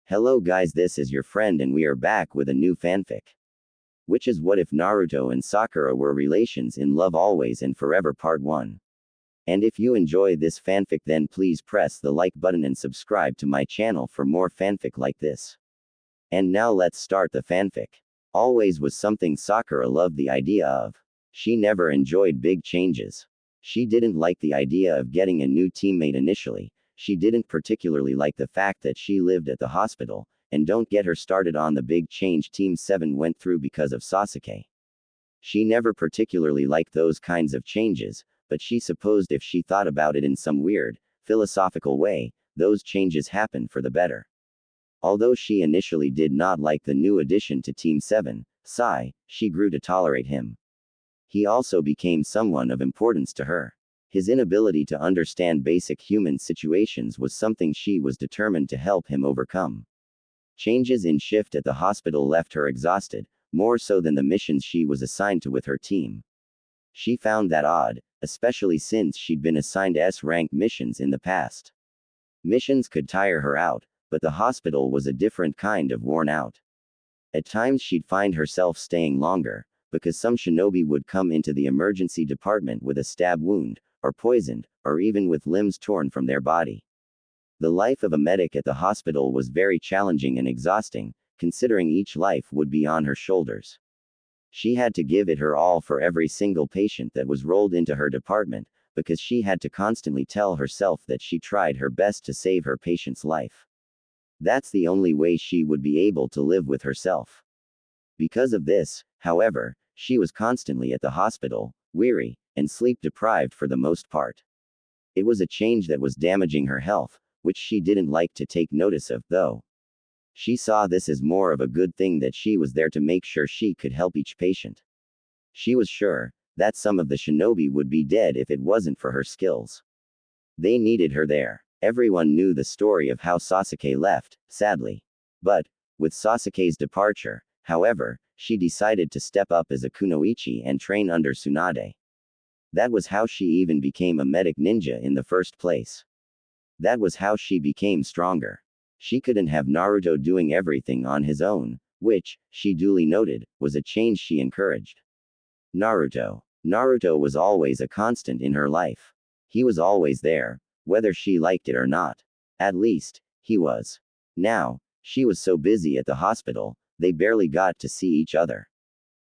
Hello guys, this is your friend and we are back with a new fanfic. Which is What If Naruto and Sakura Were Relations in Love Always and Forever Part 1. And if you enjoy this fanfic then please press the like button and subscribe to my channel for more fanfic like this. And now let's start the fanfic. Always was something Sakura loved the idea of. She never enjoyed big changes. She didn't like the idea of getting a new teammate initially. She didn't particularly like the fact that she lived at the hospital, and don't get her started on the big change Team 7 went through because of Sasuke. She never particularly liked those kinds of changes, but she supposed if she thought about it in some weird, philosophical way, those changes happen for the better. Although she initially did not like the new addition to Team 7, Sai, she grew to tolerate him. He also became someone of importance to her. His inability to understand basic human situations was something she was determined to help him overcome. Changes in shift at the hospital left her exhausted, more so than the missions she was assigned to with her team. She found that odd, especially since she'd been assigned S-rank missions in the past. Missions could tire her out, but the hospital was a different kind of worn out. At times she'd find herself staying longer, because some shinobi would come into the emergency department with a stab wound, or poisoned, or even with limbs torn from their body. The life of a medic at the hospital was very challenging and exhausting, considering each life would be on her shoulders. She had to give it her all for every single patient that was rolled into her department, because she had to constantly tell herself that she tried her best to save her patient's life. That's the only way she would be able to live with herself. Because of this, however, she was constantly at the hospital, weary, and sleep-deprived for the most part. It was a change that was damaging her health, which she didn't like to take notice of, though. She saw this as more of a good thing that she was there to make sure she could help each patient. She was sure that some of the shinobi would be dead if it wasn't for her skills. They needed her there. Everyone knew the story of how Sasuke left, sadly. But, with Sasuke's departure, however, she decided to step up as a kunoichi and train under Tsunade. That was how she even became a medic ninja in the first place. That was how she became stronger. She couldn't have Naruto doing everything on his own, which, she duly noted, was a change she encouraged. Naruto. Naruto was always a constant in her life. He was always there, whether she liked it or not. At least, he was. Now, she was so busy at the hospital, they barely got to see each other.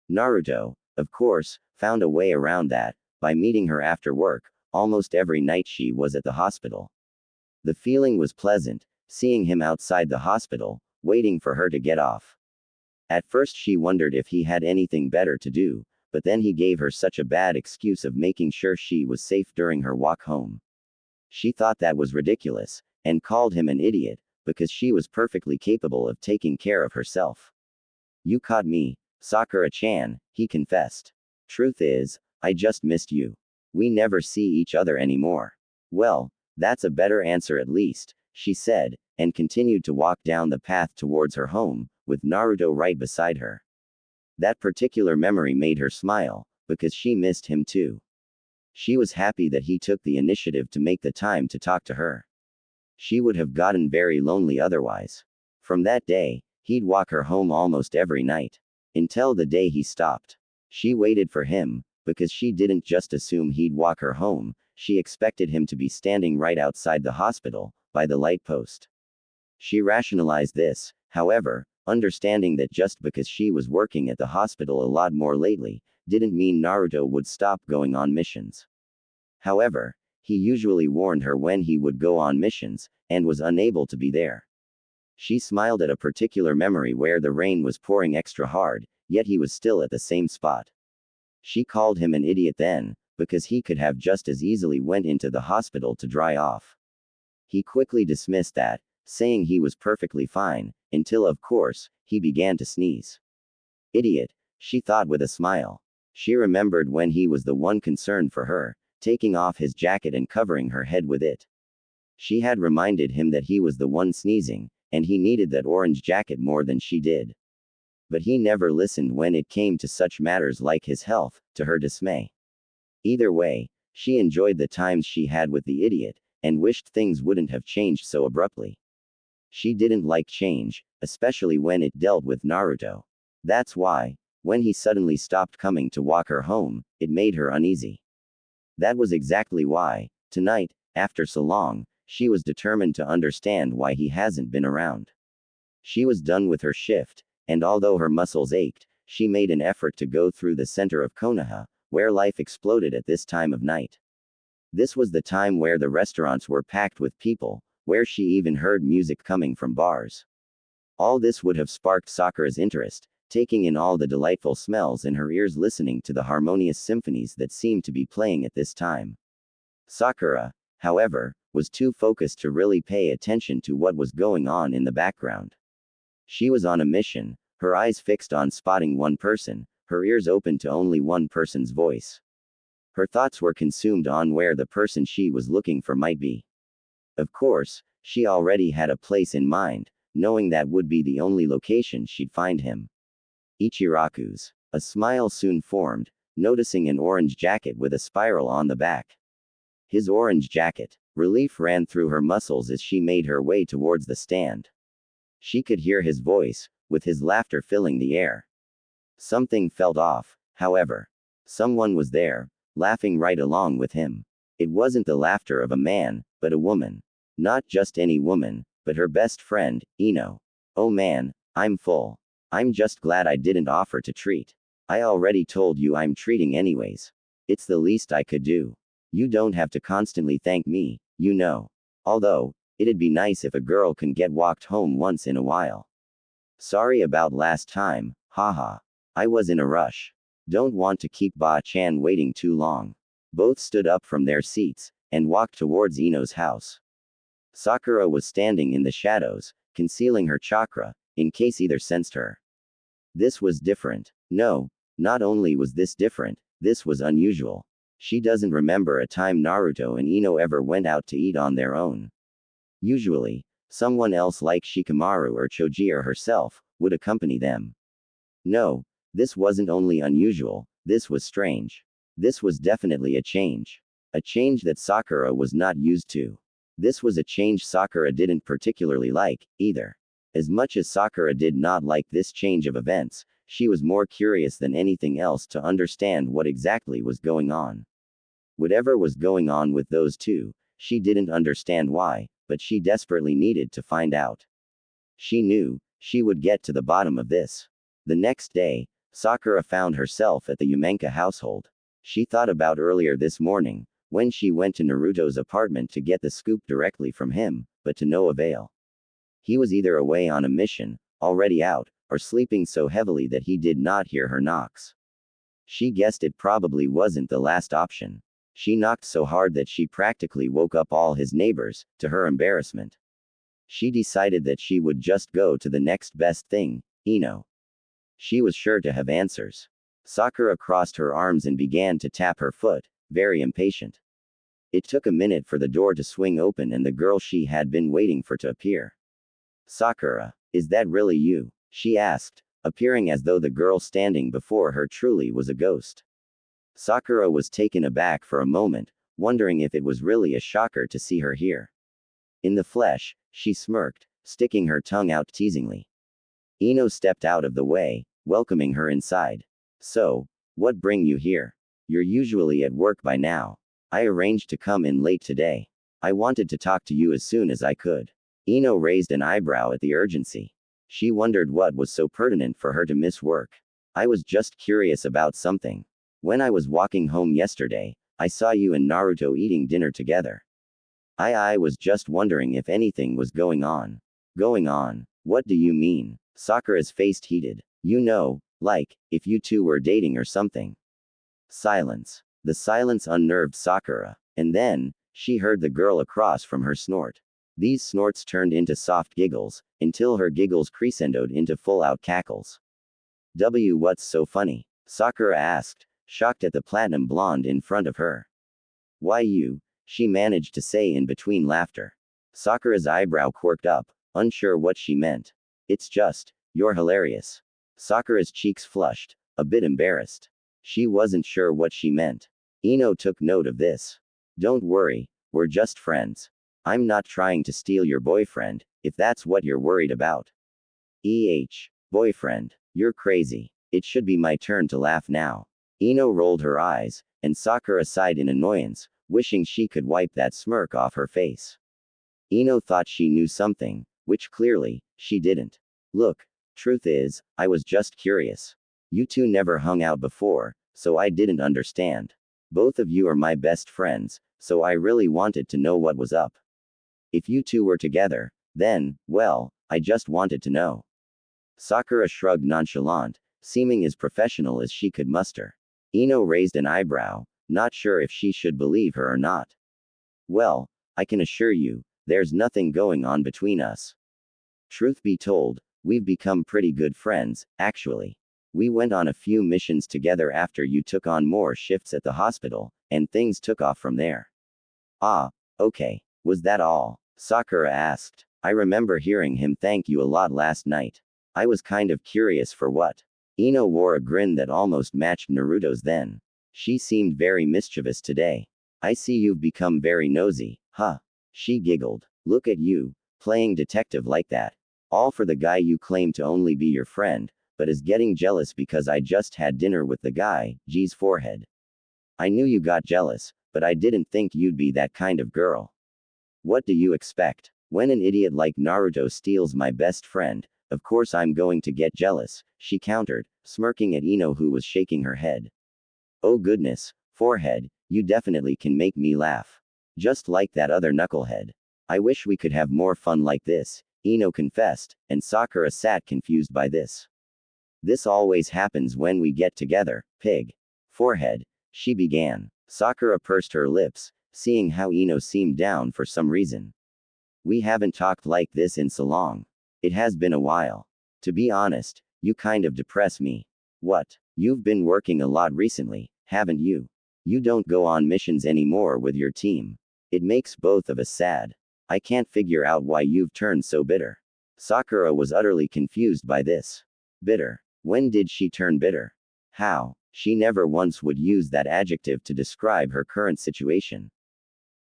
Naruto, of course, found a way around that, by meeting her after work, almost every night she was at the hospital. The feeling was pleasant, seeing him outside the hospital, waiting for her to get off. At first she wondered if he had anything better to do, but then he gave her such a bad excuse of making sure she was safe during her walk home. She thought that was ridiculous, and called him an idiot, because she was perfectly capable of taking care of herself. "You caught me, Sakura-chan," he confessed. "Truth is, I just missed you. We never see each other anymore." "Well, that's a better answer at least," she said, and continued to walk down the path towards her home, with Naruto right beside her. That particular memory made her smile, because she missed him too. She was happy that he took the initiative to make the time to talk to her. She would have gotten very lonely otherwise. From that day, he'd walk her home almost every night. Until the day he stopped. She waited for him, because she didn't just assume he'd walk her home, she expected him to be standing right outside the hospital, by the light post. She rationalized this, however, understanding that just because she was working at the hospital a lot more lately, didn't mean Naruto would stop going on missions. However, he usually warned her when he would go on missions, and was unable to be there. She smiled at a particular memory where the rain was pouring extra hard, yet he was still at the same spot. She called him an idiot then, because he could have just as easily went into the hospital to dry off. He quickly dismissed that, saying he was perfectly fine, until of course, he began to sneeze. Idiot, she thought with a smile. She remembered when he was the one concerned for her, taking off his jacket and covering her head with it. She had reminded him that he was the one sneezing, and he needed that orange jacket more than she did. But he never listened when it came to such matters like his health, to her dismay. Either way, she enjoyed the times she had with the idiot, and wished things wouldn't have changed so abruptly. She didn't like change, especially when it dealt with Naruto. That's why, when he suddenly stopped coming to walk her home, it made her uneasy. That was exactly why, tonight, after so long, she was determined to understand why he hasn't been around. She was done with her shift, and although her muscles ached, she made an effort to go through the center of Konoha, where life exploded at this time of night. This was the time where the restaurants were packed with people, where she even heard music coming from bars. All this would have sparked Sakura's interest, taking in all the delightful smells in her ears, listening to the harmonious symphonies that seemed to be playing at this time. Sakura, however, was too focused to really pay attention to what was going on in the background. She was on a mission, her eyes fixed on spotting one person, her ears open to only one person's voice. Her thoughts were consumed on where the person she was looking for might be. Of course, she already had a place in mind, knowing that would be the only location she'd find him. Ichiraku's. A smile soon formed, noticing an orange jacket with a spiral on the back. His orange jacket. Relief ran through her muscles as she made her way towards the stand. She could hear his voice, with his laughter filling the air. Something felt off, however. Someone was there, laughing right along with him. It wasn't the laughter of a man, but a woman. Not just any woman, but her best friend, Ino. Oh man, I'm full. I'm just glad I didn't offer to treat. I already told you I'm treating anyways. It's the least I could do. You don't have to constantly thank me, you know. Although, it'd be nice if a girl can get walked home once in a while. Sorry about last time, haha. I was in a rush. Don't want to keep Ba-chan waiting too long. Both stood up from their seats, and walked towards Ino's house. Sakura was standing in the shadows, concealing her chakra, in case either sensed her. This was different. No, not only was this different, this was unusual. She doesn't remember a time Naruto and Ino ever went out to eat on their own. Usually, someone else like Shikamaru or Choji or herself would accompany them. No, this wasn't only unusual, this was strange. This was definitely a change. A change that Sakura was not used to. This was a change Sakura didn't particularly like, either. As much as Sakura did not like this change of events, she was more curious than anything else to understand what exactly was going on. Whatever was going on with those two, she didn't understand why, but she desperately needed to find out. She knew, she would get to the bottom of this. The next day, Sakura found herself at the Umenka household. She thought about earlier this morning, when she went to Naruto's apartment to get the scoop directly from him, but to no avail. He was either away on a mission, already out, or sleeping so heavily that he did not hear her knocks. She guessed it probably wasn't the last option. She knocked so hard that she practically woke up all his neighbors, to her embarrassment. She decided that she would just go to the next best thing, Ino. She was sure to have answers. Sakura crossed her arms and began to tap her foot, very impatient. It took a minute for the door to swing open and the girl she had been waiting for to appear. Sakura, is that really you? She asked, appearing as though the girl standing before her truly was a ghost. Sakura was taken aback for a moment, wondering if it was really a shocker to see her here. In the flesh, she smirked, sticking her tongue out teasingly. Ino stepped out of the way, welcoming her inside. So, what bring you here? You're usually at work by now. I arranged to come in late today. I wanted to talk to you as soon as I could. Ino raised an eyebrow at the urgency. She wondered what was so pertinent for her to miss work. I was just curious about something. When I was walking home yesterday, I saw you and Naruto eating dinner together. I was just wondering if anything was going on. Going on? What do you mean? Sakura's face heated. You know, like, if you two were dating or something. Silence. The silence unnerved Sakura. And then, she heard the girl across from her snort. These snorts turned into soft giggles, until her giggles crescendoed into full-out cackles. What's so funny? Sakura asked, shocked at the platinum blonde in front of her. Why you? She managed to say in between laughter. Sakura's eyebrow quirked up, unsure what she meant. It's just, you're hilarious. Sakura's cheeks flushed, a bit embarrassed. She wasn't sure what she meant. Ino took note of this. Don't worry, we're just friends. I'm not trying to steal your boyfriend, if that's what you're worried about. Boyfriend. You're crazy. It should be my turn to laugh now. Ino rolled her eyes, and Sakura sighed in annoyance, wishing she could wipe that smirk off her face. Ino thought she knew something, which clearly, she didn't. Look, truth is, I was just curious. You two never hung out before, so I didn't understand. Both of you are my best friends, so I really wanted to know what was up. If you two were together, then, well, I just wanted to know. Sakura shrugged nonchalant, seeming as professional as she could muster. Ino raised an eyebrow, not sure if she should believe her or not. Well, I can assure you, there's nothing going on between us. Truth be told, we've become pretty good friends, actually. We went on a few missions together after you took on more shifts at the hospital, and things took off from there. Ah, okay. Was that all? Sakura asked. I remember hearing him thank you a lot last night. I was kind of curious for what. Ino wore a grin that almost matched Naruto's then. She seemed very mischievous today. I see you've become very nosy, huh? She giggled. Look at you, playing detective like that. All for the guy you claim to only be your friend, but is getting jealous because I just had dinner with the guy. G's forehead. I knew you got jealous, but I didn't think you'd be that kind of girl. What do you expect? When an idiot like Naruto steals my best friend, of course I'm going to get jealous, she countered, smirking at Ino who was shaking her head. Oh goodness, forehead, you definitely can make me laugh. Just like that other knucklehead. I wish we could have more fun like this, Ino confessed, and Sakura sat confused by this. This always happens when we get together, pig. Forehead, she began. Sakura pursed her lips, seeing how Ino seemed down for some reason. We haven't talked like this in so long. It has been a while. To be honest, you kind of depress me. What? You've been working a lot recently, haven't you? You don't go on missions anymore with your team. It makes both of us sad. I can't figure out why you've turned so bitter. Sakura was utterly confused by this. Bitter. When did she turn bitter? How? She never once would use that adjective to describe her current situation.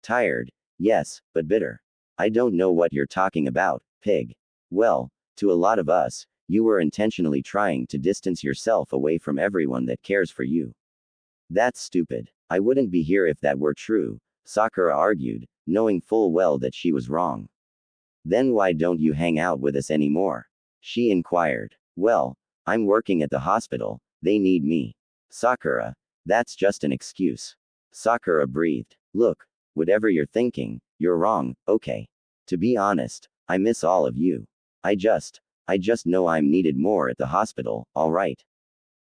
Tired. Yes, but bitter. I don't know what you're talking about, pig. Well, to a lot of us, you were intentionally trying to distance yourself away from everyone that cares for you. That's stupid. I wouldn't be here if that were true, Sakura argued, knowing full well that she was wrong. Then why don't you hang out with us anymore? She inquired. Well, I'm working at the hospital, they need me. Sakura. That's just an excuse. Sakura breathed. Look, whatever you're thinking, you're wrong, okay. To be honest, I miss all of you. I just know I'm needed more at the hospital, alright?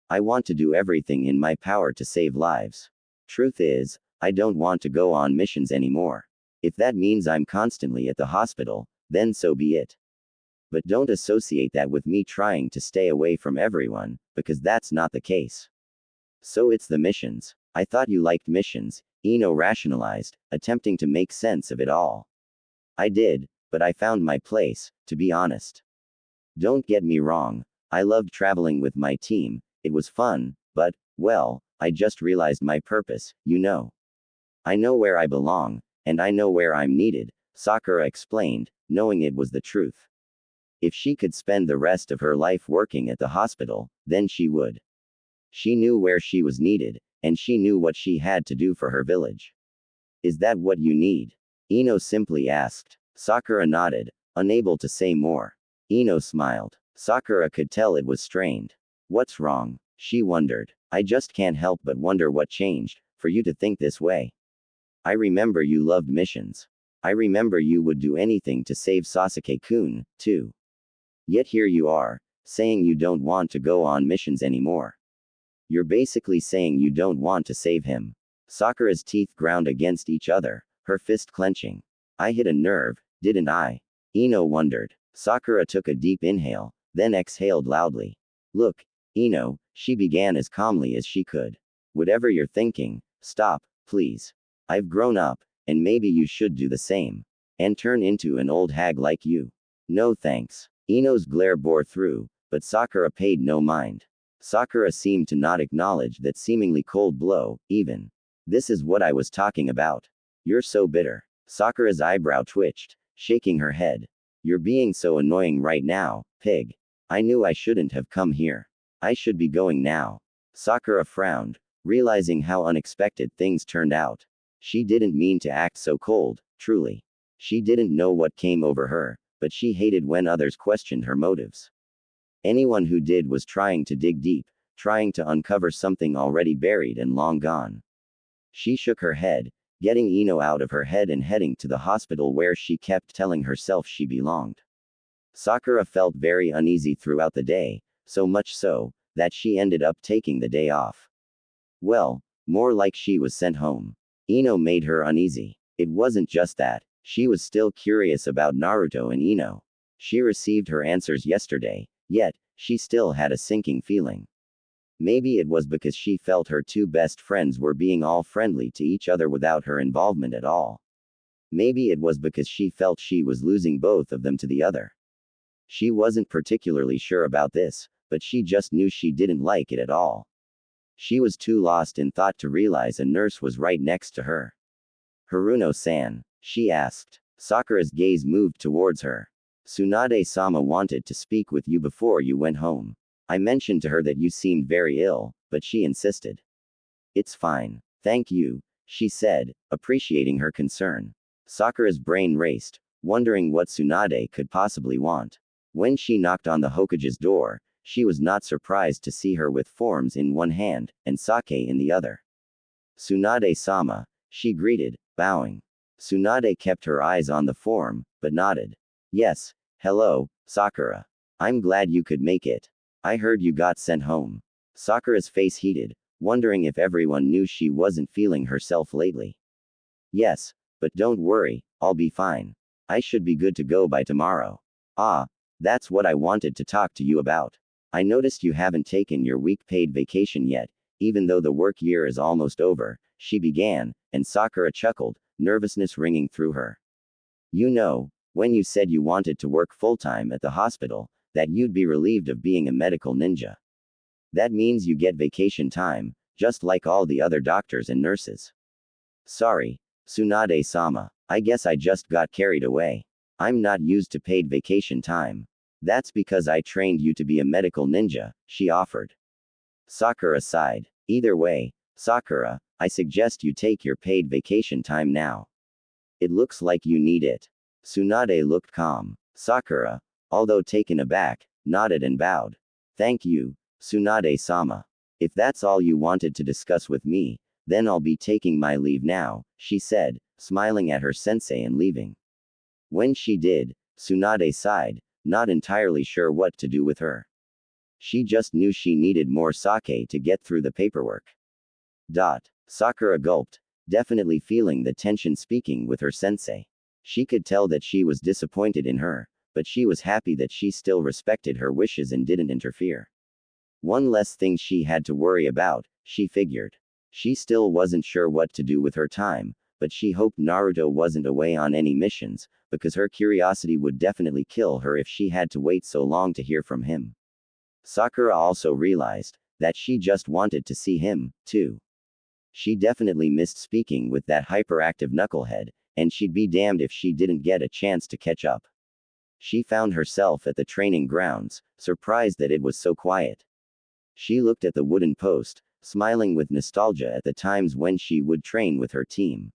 I want to do everything in my power to save lives. Truth is, I don't want to go on missions anymore. If that means I'm constantly at the hospital, then so be it. But don't associate that with me trying to stay away from everyone, because that's not the case. So it's the missions. I thought you liked missions, Ino rationalized, attempting to make sense of it all. I did, but I found my place, to be honest. Don't get me wrong, I loved traveling with my team, it was fun, but, well, I just realized my purpose, you know. I know where I belong, and I know where I'm needed, Sakura explained, knowing it was the truth. If she could spend the rest of her life working at the hospital, then she would. She knew where she was needed, and she knew what she had to do for her village. Is that what you need? Ino simply asked. Sakura nodded, unable to say more. Ino smiled. Sakura could tell it was strained. What's wrong? She wondered. I just can't help but wonder what changed, for you to think this way. I remember you loved missions. I remember you would do anything to save Sasuke-kun, too. Yet here you are, saying you don't want to go on missions anymore. You're basically saying you don't want to save him. Sakura's teeth ground against each other, her fist clenching. I hit a nerve, didn't I? Ino wondered. Sakura took a deep inhale, then exhaled loudly. Look, Ino, she began as calmly as she could. Whatever you're thinking, stop, please. I've grown up, and maybe you should do the same. And turn into an old hag like you. No thanks. Ino's glare bore through, but Sakura paid no mind. Sakura seemed to not acknowledge that seemingly cold blow, even. This is what I was talking about. You're so bitter. Sakura's eyebrow twitched, shaking her head. You're being so annoying right now, pig. I knew I shouldn't have come here. I should be going now. Sakura frowned, realizing how unexpected things turned out. She didn't mean to act so cold, truly. She didn't know what came over her, but she hated when others questioned her motives. Anyone who did was trying to dig deep, trying to uncover something already buried and long gone. She shook her head, getting Ino out of her head and heading to the hospital where she kept telling herself she belonged. Sakura felt very uneasy throughout the day, so much so, that she ended up taking the day off. Well, more like she was sent home. Ino made her uneasy. It wasn't just that, she was still curious about Naruto and Ino. She received her answers yesterday, yet, she still had a sinking feeling. Maybe it was because she felt her two best friends were being all friendly to each other without her involvement at all. Maybe it was because she felt she was losing both of them to the other. She wasn't particularly sure about this, but she just knew she didn't like it at all. She was too lost in thought to realize a nurse was right next to her. Haruno-san, she asked. Sakura's gaze moved towards her. Tsunade-sama wanted to speak with you before you went home. I mentioned to her that you seemed very ill, but she insisted. It's fine. Thank you, she said, appreciating her concern. Sakura's brain raced, wondering what Tsunade could possibly want. When she knocked on the Hokage's door, she was not surprised to see her with forms in one hand, and sake in the other. Tsunade-sama, she greeted, bowing. Tsunade kept her eyes on the form, but nodded. Yes, hello, Sakura. I'm glad you could make it. I heard you got sent home. Sakura's face heated, wondering if everyone knew she wasn't feeling herself lately. Yes, but don't worry, I'll be fine. I should be good to go by tomorrow. Ah, that's what I wanted to talk to you about. I noticed you haven't taken your week paid vacation yet, even though the work year is almost over, she began, and Sakura chuckled, nervousness ringing through her. You know, when you said you wanted to work full-time at the hospital, that you'd be relieved of being a medical ninja. That means you get vacation time, just like all the other doctors and nurses. Sorry, Tsunade-sama, I guess I just got carried away. I'm not used to paid vacation time. That's because I trained you to be a medical ninja, she offered. Sakura sighed. Either way, Sakura, I suggest you take your paid vacation time now. It looks like you need it. Tsunade looked calm. Sakura, although taken aback, nodded and bowed. Thank you, Tsunade-sama. If that's all you wanted to discuss with me, then I'll be taking my leave now, she said, smiling at her sensei and leaving. When she did, Tsunade sighed, not entirely sure what to do with her. She just knew she needed more sake to get through the paperwork. Sakura gulped, definitely feeling the tension speaking with her sensei. She could tell that she was disappointed in her, but she was happy that she still respected her wishes and didn't interfere. One less thing she had to worry about, she figured. She still wasn't sure what to do with her time, but she hoped Naruto wasn't away on any missions, because her curiosity would definitely kill her if she had to wait so long to hear from him. Sakura also realized that she just wanted to see him, too. She definitely missed speaking with that hyperactive knucklehead, and she'd be damned if she didn't get a chance to catch up. She found herself at the training grounds, surprised that it was so quiet. She looked at the wooden post, smiling with nostalgia at the times when she would train with her team.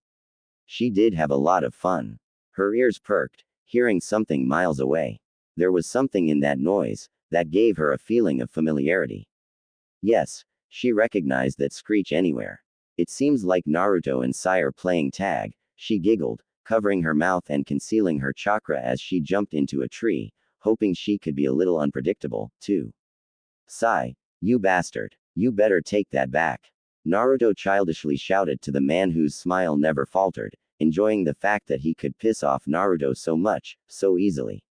She did have a lot of fun. Her ears perked, hearing something miles away. There was something in that noise that gave her a feeling of familiarity. Yes, she recognized that screech anywhere. It seems like Naruto and Sai are playing tag, she giggled, covering her mouth and concealing her chakra as she jumped into a tree, hoping she could be a little unpredictable, too. Sai, you bastard, you better take that back. Naruto childishly shouted to the man whose smile never faltered, enjoying the fact that he could piss off Naruto so much, so easily.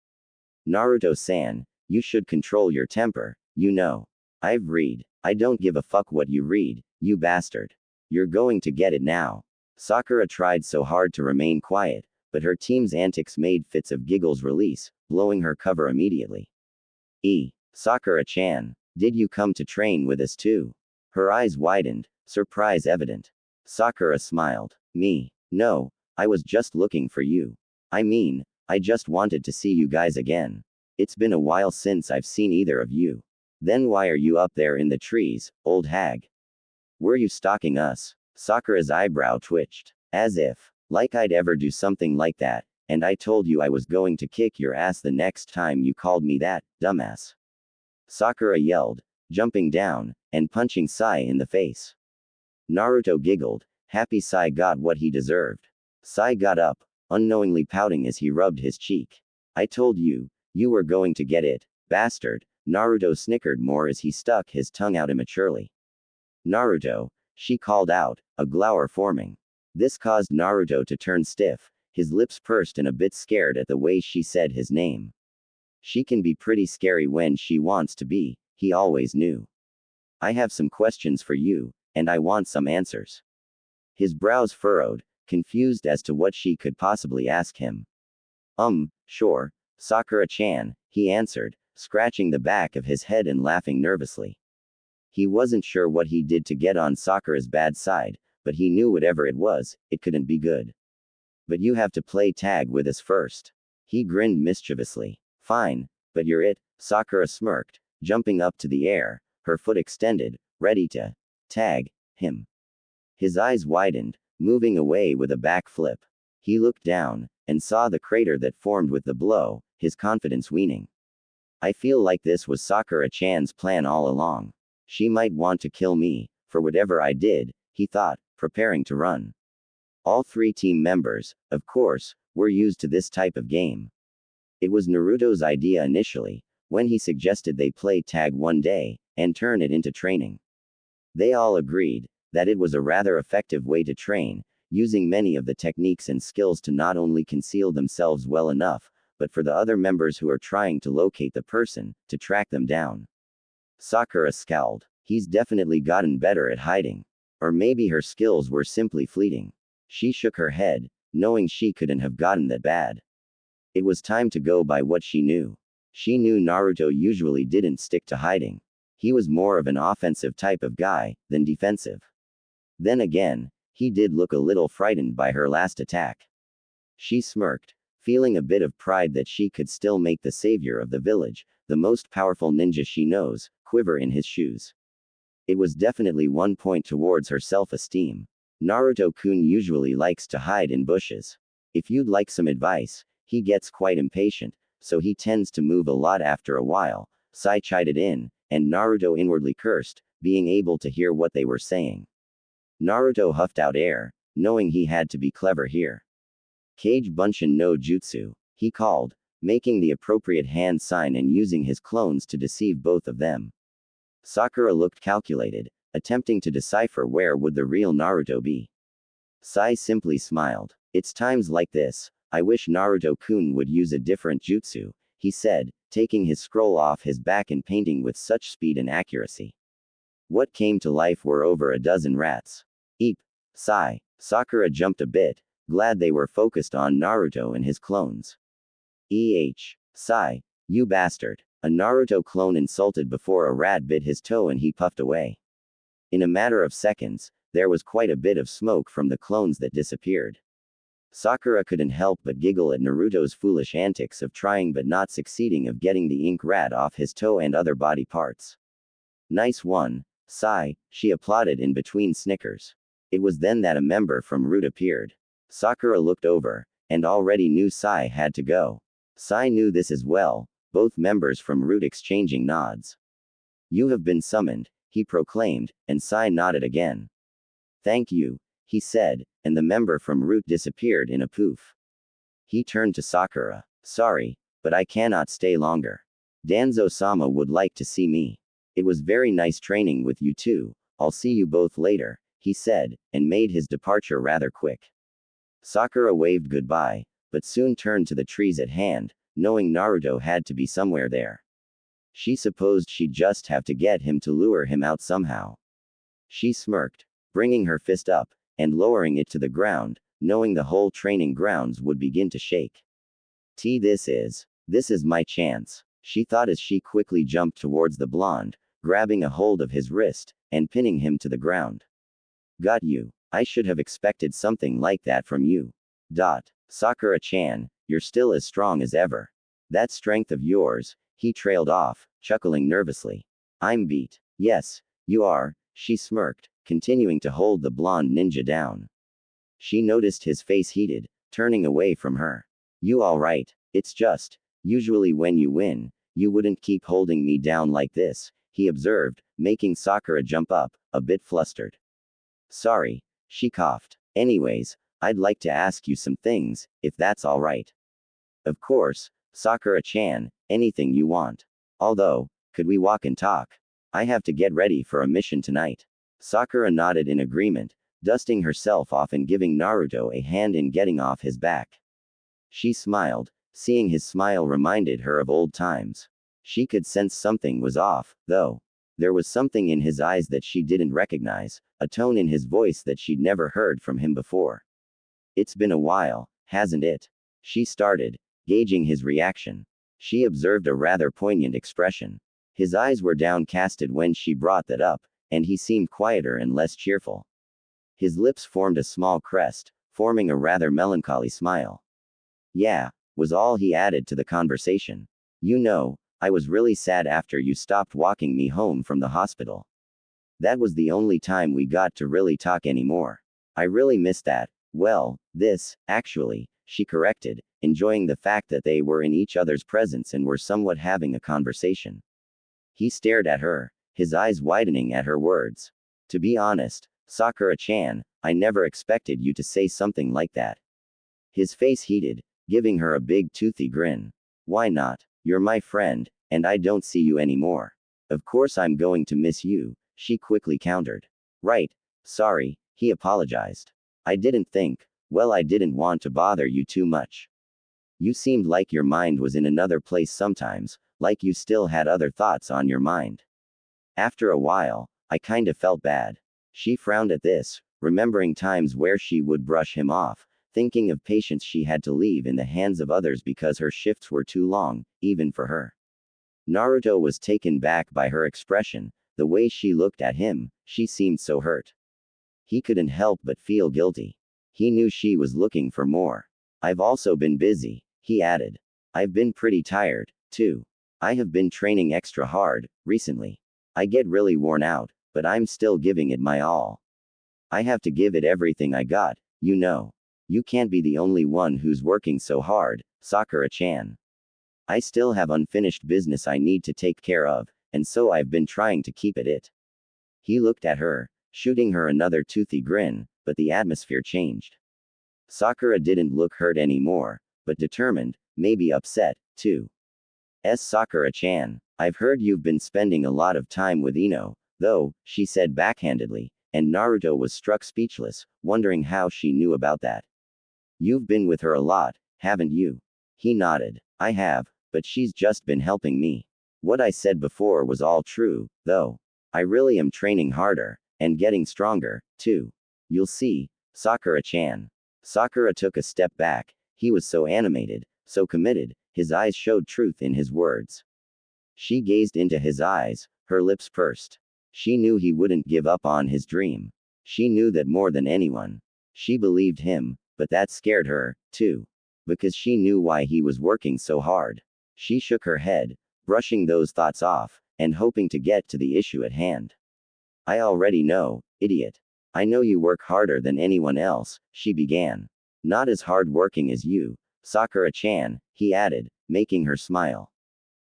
Naruto-san, you should control your temper, you know. I've read. I don't give a fuck what you read, you bastard. You're going to get it now. Sakura tried so hard to remain quiet, but her team's antics made fits of giggles release, blowing her cover immediately. Sakura-chan, did you come to train with us too? Her eyes widened, surprise evident. Sakura smiled. Me? No, I was just looking for you. I mean, I just wanted to see you guys again. It's been a while since I've seen either of you. Then why are you up there in the trees, old hag? Were you stalking us? Sakura's eyebrow twitched. As if, like I'd ever do something like that, and I told you I was going to kick your ass the next time you called me that, dumbass. Sakura yelled, jumping down, and punching Sai in the face. Naruto giggled, happy Sai got what he deserved. Sai got up, unknowingly pouting as he rubbed his cheek. I told you, you were going to get it, bastard. Naruto snickered more as he stuck his tongue out immaturely. Naruto, she called out, a glower forming. This caused Naruto to turn stiff, his lips pursed and a bit scared at the way she said his name. She can be pretty scary when she wants to be, he always knew. I have some questions for you, and I want some answers. His brows furrowed, confused as to what she could possibly ask him. Sure, Sakura-chan, he answered, scratching the back of his head and laughing nervously. He wasn't sure what he did to get on Sakura's bad side, but he knew whatever it was, it couldn't be good. But you have to play tag with us first. He grinned mischievously. Fine, but you're it, Sakura smirked, jumping up to the air, her foot extended, ready to tag him. His eyes widened, moving away with a backflip. He looked down, and saw the crater that formed with the blow, his confidence waning. I feel like this was Sakura-chan's plan all along. She might want to kill me, for whatever I did, he thought, preparing to run. All three team members, of course, were used to this type of game. It was Naruto's idea initially, when he suggested they play tag one day, and turn it into training. They all agreed that it was a rather effective way to train, using many of the techniques and skills to not only conceal themselves well enough, but for the other members who are trying to locate the person, to track them down. Sakura scowled. He's definitely gotten better at hiding. Or maybe her skills were simply fleeting. She shook her head, knowing she couldn't have gotten that bad. It was time to go by what she knew. She knew Naruto usually didn't stick to hiding. He was more of an offensive type of guy, than defensive. Then again, he did look a little frightened by her last attack. She smirked, feeling a bit of pride that she could still make the savior of the village, the most powerful ninja she knows, quiver in his shoes. It was definitely one point towards her self-esteem. Naruto-kun usually likes to hide in bushes. If you'd like some advice, he gets quite impatient, so he tends to move a lot after a while, Sai chided in, and Naruto inwardly cursed, being able to hear what they were saying. Naruto huffed out air, knowing he had to be clever here. Kage Bunshin no Jutsu, he called, making the appropriate hand sign and using his clones to deceive both of them. Sakura looked calculated, attempting to decipher where would the real Naruto be. Sai simply smiled. It's times like this, I wish Naruto-kun would use a different jutsu, he said, taking his scroll off his back and painting with such speed and accuracy. What came to life were over a dozen rats. Eep. Sigh. Sakura jumped a bit, glad they were focused on Naruto and his clones. Sigh. You bastard. A Naruto clone insulted before a rat bit his toe and he puffed away. In a matter of seconds, there was quite a bit of smoke from the clones that disappeared. Sakura couldn't help but giggle at Naruto's foolish antics of trying but not succeeding of getting the ink rat off his toe and other body parts. Nice one, Sai, she applauded in between snickers. It was then that a member from Root appeared. Sakura looked over, and already knew Sai had to go. Sai knew this as well, both members from Root exchanging nods. You have been summoned, he proclaimed, and Sai nodded again. Thank you, he said, and the member from Root disappeared in a poof. He turned to Sakura. Sorry, but I cannot stay longer. Danzo-sama would like to see me. It was very nice training with you two, I'll see you both later, he said, and made his departure rather quick. Sakura waved goodbye, but soon turned to the trees at hand, knowing Naruto had to be somewhere there. She supposed she'd just have to get him to lure him out somehow. She smirked, bringing her fist up, and lowering it to the ground, knowing the whole training grounds would begin to shake. This is my chance, she thought as she quickly jumped towards the blonde, grabbing a hold of his wrist, and pinning him to the ground. Got you. I should have expected something like that from you. Sakura-chan, you're still as strong as ever. That strength of yours, he trailed off, chuckling nervously. I'm beat. Yes, you are, she smirked, continuing to hold the blonde ninja down. She noticed his face heated, turning away from her. You alright? It's just, usually when you win, you wouldn't keep holding me down like this, he observed, making Sakura jump up, a bit flustered. Sorry, she coughed. Anyways, I'd like to ask you some things, if that's alright. Of course, Sakura-chan, anything you want. Although, could we walk and talk? I have to get ready for a mission tonight. Sakura nodded in agreement, dusting herself off and giving Naruto a hand in getting off his back. She smiled, seeing his smile reminded her of old times. She could sense something was off, though. There was something in his eyes that she didn't recognize, a tone in his voice that she'd never heard from him before. It's been a while, hasn't it? She started, gauging his reaction. She observed a rather poignant expression. His eyes were downcasted when she brought that up, and he seemed quieter and less cheerful. His lips formed a small crest, forming a rather melancholy smile. Yeah, was all he added to the conversation. You know, I was really sad after you stopped walking me home from the hospital. That was the only time we got to really talk anymore. I really missed that. Well, actually, she corrected, enjoying the fact that they were in each other's presence and were somewhat having a conversation. He stared at her, his eyes widening at her words. To be honest, Sakura-chan, I never expected you to say something like that. His face heated, giving her a big toothy grin. Why not? You're my friend, and I don't see you anymore. Of course I'm going to miss you, she quickly countered. Right, sorry, he apologized. I didn't want to bother you too much. You seemed like your mind was in another place sometimes, like you still had other thoughts on your mind. After a while, I kinda felt bad. She frowned at this, remembering times where she would brush him off, thinking of patients she had to leave in the hands of others because her shifts were too long, even for her. Naruto was taken back by her expression, the way she looked at him, she seemed so hurt. He couldn't help but feel guilty. He knew she was looking for more. I've also been busy, he added. I've been pretty tired, too. I have been training extra hard, recently. I get really worn out, but I'm still giving it my all. I have to give it everything I got, you know. You can't be the only one who's working so hard, Sakura-chan. I still have unfinished business I need to take care of, and so I've been trying to keep it. He looked at her, shooting her another toothy grin, but the atmosphere changed. Sakura didn't look hurt anymore, but determined, maybe upset, too. Sakura-chan, I've heard you've been spending a lot of time with Ino, though, she said backhandedly, and Naruto was struck speechless, wondering how she knew about that. You've been with her a lot, haven't you? He nodded. I have, but she's just been helping me. What I said before was all true, though. I really am training harder, and getting stronger, too. You'll see, Sakura-chan. Sakura took a step back. He was so animated, so committed, his eyes showed truth in his words. She gazed into his eyes, her lips pursed. She knew he wouldn't give up on his dream. She knew that more than anyone. She believed him, but that scared her, too. Because she knew why he was working so hard. She shook her head, brushing those thoughts off, and hoping to get to the issue at hand. I already know, idiot. I know you work harder than anyone else, she began. Not as hard working as you, Sakura-chan, he added, making her smile.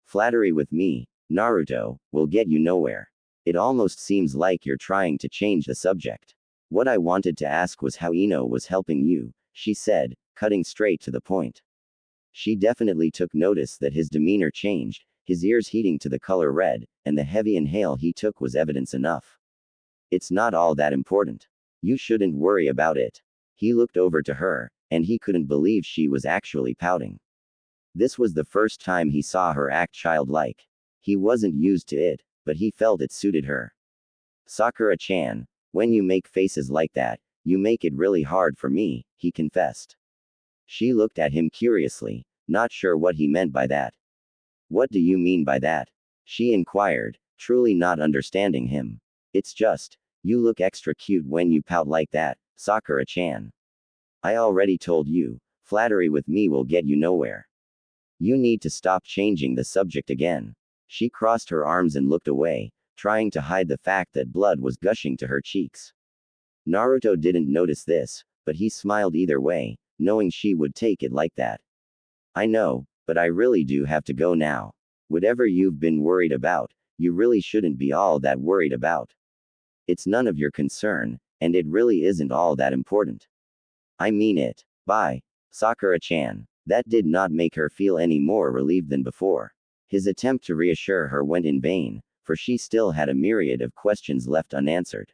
Flattery with me, Naruto, will get you nowhere. It almost seems like you're trying to change the subject. What I wanted to ask was how Ino was helping you, she said, cutting straight to the point. She definitely took notice that his demeanor changed, his ears heating to the color red, and the heavy inhale he took was evidence enough. It's not all that important. You shouldn't worry about it. He looked over to her, and he couldn't believe she was actually pouting. This was the first time he saw her act childlike. He wasn't used to it, but he felt it suited her. Sakura-chan, when you make faces like that, you make it really hard for me, he confessed. She looked at him curiously, not sure what he meant by that. What do you mean by that? She inquired, truly not understanding him. It's just, you look extra cute when you pout like that, Sakura-chan. I already told you, flattery with me will get you nowhere. You need to stop changing the subject again. She crossed her arms and looked away, trying to hide the fact that blood was gushing to her cheeks. Naruto didn't notice this, but he smiled either way, knowing she would take it like that. I know, but I really do have to go now. Whatever you've been worried about, you really shouldn't be all that worried about. It's none of your concern, and it really isn't all that important. I mean it. Bye, Sakura-chan. That did not make her feel any more relieved than before. His attempt to reassure her went in vain, for she still had a myriad of questions left unanswered.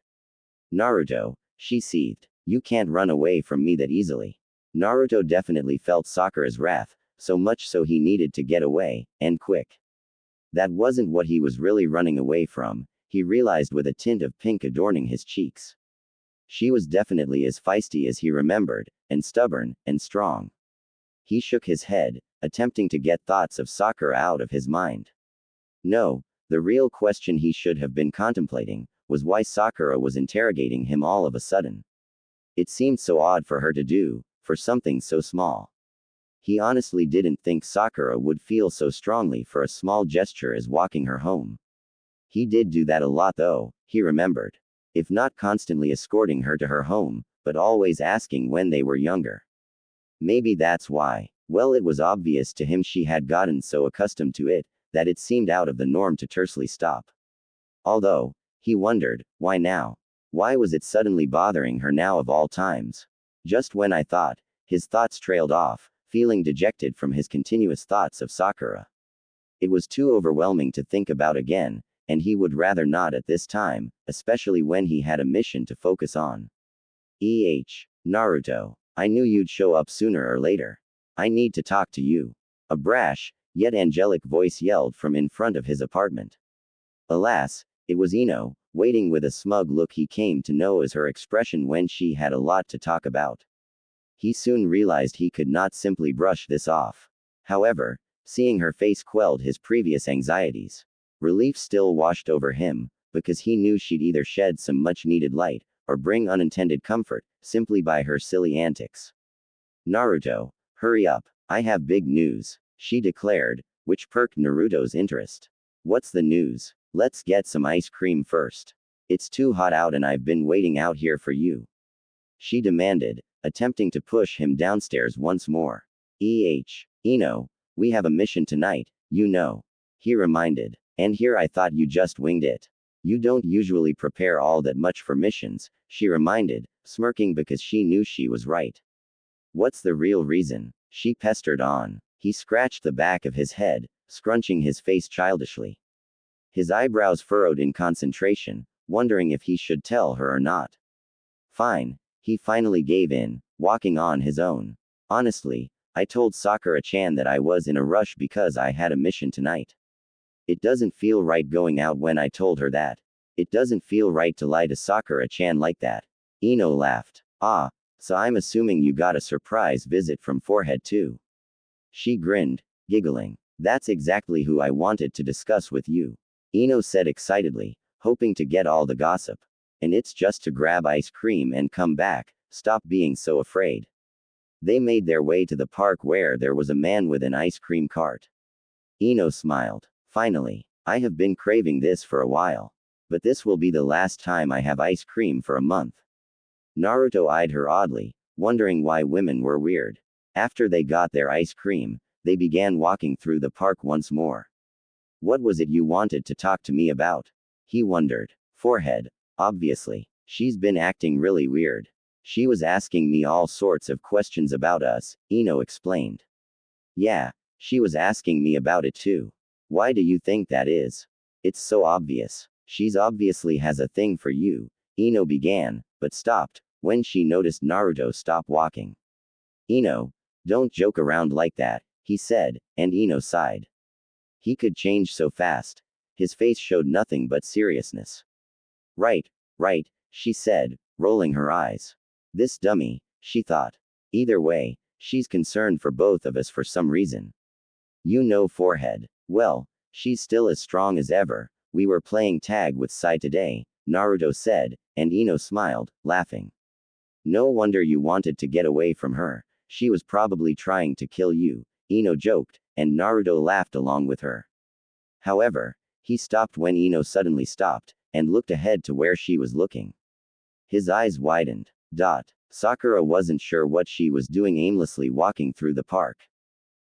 Naruto, she seethed. You can't run away from me that easily. Naruto definitely felt Sakura's wrath, so much so he needed to get away, and quick. That wasn't what he was really running away from, he realized with a tint of pink adorning his cheeks. She was definitely as feisty as he remembered, and stubborn, and strong. He shook his head, attempting to get thoughts of Sakura out of his mind. No, the real question he should have been contemplating was why Sakura was interrogating him all of a sudden. It seemed so odd for her to do, for something so small. He honestly didn't think Sakura would feel so strongly for a small gesture as walking her home. He did do that a lot though, he remembered. If not constantly escorting her to her home, but always asking when they were younger. Maybe that's why. Well, it was obvious to him she had gotten so accustomed to it, that it seemed out of the norm to tersely stop. Although, he wondered, why now? Why was it suddenly bothering her now of all times? Just when I thought, his thoughts trailed off, feeling dejected from his continuous thoughts of Sakura. It was too overwhelming to think about again, and he would rather not at this time, especially when he had a mission to focus on. Naruto. I knew you'd show up sooner or later. I need to talk to you. A brash, yet angelic voice yelled from in front of his apartment. Alas, it was Ino, waiting with a smug look he came to know as her expression when she had a lot to talk about. He soon realized he could not simply brush this off. However, seeing her face quelled his previous anxieties. Relief still washed over him, because he knew she'd either shed some much-needed light, or bring unintended comfort, simply by her silly antics. Naruto, hurry up, I have big news, she declared, which perked Naruto's interest. What's the news? Let's get some ice cream first. It's too hot out and I've been waiting out here for you. She demanded, attempting to push him downstairs once more. Ino, we have a mission tonight, you know. He reminded. And here I thought you just winged it. You don't usually prepare all that much for missions, she reminded, smirking because she knew she was right. What's the real reason? She pestered on. He scratched the back of his head, scrunching his face childishly. His eyebrows furrowed in concentration, wondering if he should tell her or not. Fine, he finally gave in, walking on his own. Honestly, I told Sakura-chan that I was in a rush because I had a mission tonight. It doesn't feel right going out when I told her that. It doesn't feel right to lie to Sakura-chan like that. Ino laughed. Ah, so I'm assuming you got a surprise visit from Forehead too. She grinned, giggling. That's exactly who I wanted to discuss with you. Ino said excitedly, hoping to get all the gossip. And it's just to grab ice cream and come back, stop being so afraid. They made their way to the park where there was a man with an ice cream cart. Ino smiled. Finally, I have been craving this for a while. But this will be the last time I have ice cream for a month. Naruto eyed her oddly, wondering why women were weird. After they got their ice cream, they began walking through the park once more. What was it you wanted to talk to me about? He wondered. Forehead. Obviously. She's been acting really weird. She was asking me all sorts of questions about us, Ino explained. Yeah, she was asking me about it too. Why do you think that is? It's so obvious. She's obviously has a thing for you, Ino began, but stopped, when she noticed Naruto stop walking. Ino, don't joke around like that, he said, and Ino sighed. He could change so fast. His face showed nothing but seriousness. Right, she said, rolling her eyes. This dummy, she thought. Either way, she's concerned for both of us for some reason. You know, Forehead. Well, she's still as strong as ever. We were playing tag with Sai today, Naruto said, and Ino smiled, laughing. No wonder you wanted to get away from her. She was probably trying to kill you, Ino joked, and Naruto laughed along with her. However, he stopped when Ino suddenly stopped, and looked ahead to where she was looking. His eyes widened. Sakura wasn't sure what she was doing aimlessly walking through the park.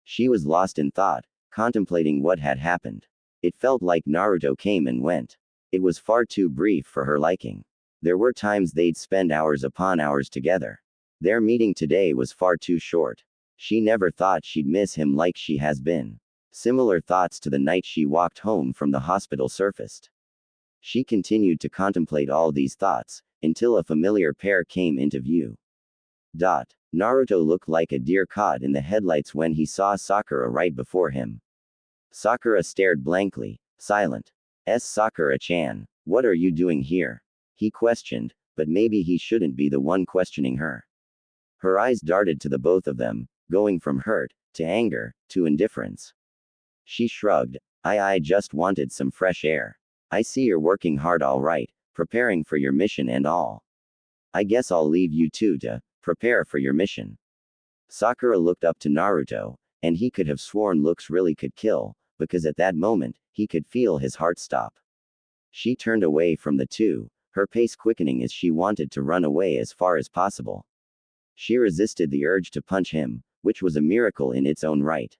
She was lost in thought, contemplating what had happened. It felt like Naruto came and went. It was far too brief for her liking. There were times they'd spend hours upon hours together. Their meeting today was far too short. She never thought she'd miss him like she has been. Similar thoughts to the night she walked home from the hospital surfaced. She continued to contemplate all these thoughts, until a familiar pair came into view. Naruto looked like a deer caught in the headlights when he saw Sakura right before him. Sakura stared blankly, silent. Sakura-chan, what are you doing here? He questioned, but maybe he shouldn't be the one questioning her. Her eyes darted to the both of them, going from hurt, to anger, to indifference. She shrugged. I just wanted some fresh air. I see you're working hard all right, preparing for your mission and all. I guess I'll leave you two to prepare for your mission. Sakura looked up to Naruto, and he could have sworn looks really could kill, because at that moment, he could feel his heart stop. She turned away from the two, her pace quickening as she wanted to run away as far as possible. She resisted the urge to punch him, which was a miracle in its own right.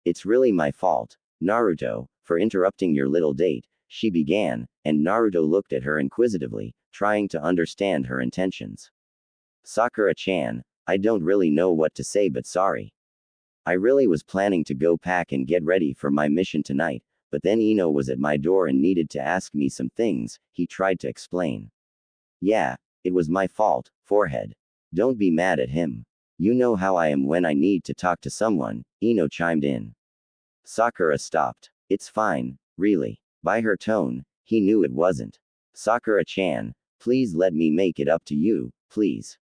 It's really my fault, Naruto, for interrupting your little date, she began, and Naruto looked at her inquisitively, trying to understand her intentions. Sakura-chan, I don't really know what to say but sorry. I really was planning to go pack and get ready for my mission tonight, but then Ino was at my door and needed to ask me some things, he tried to explain. Yeah, it was my fault, forehead. Don't be mad at him. You know how I am when I need to talk to someone, Ino chimed in. Sakura stopped. It's fine, really. By her tone, he knew it wasn't. Sakura-chan, please let me make it up to you, please.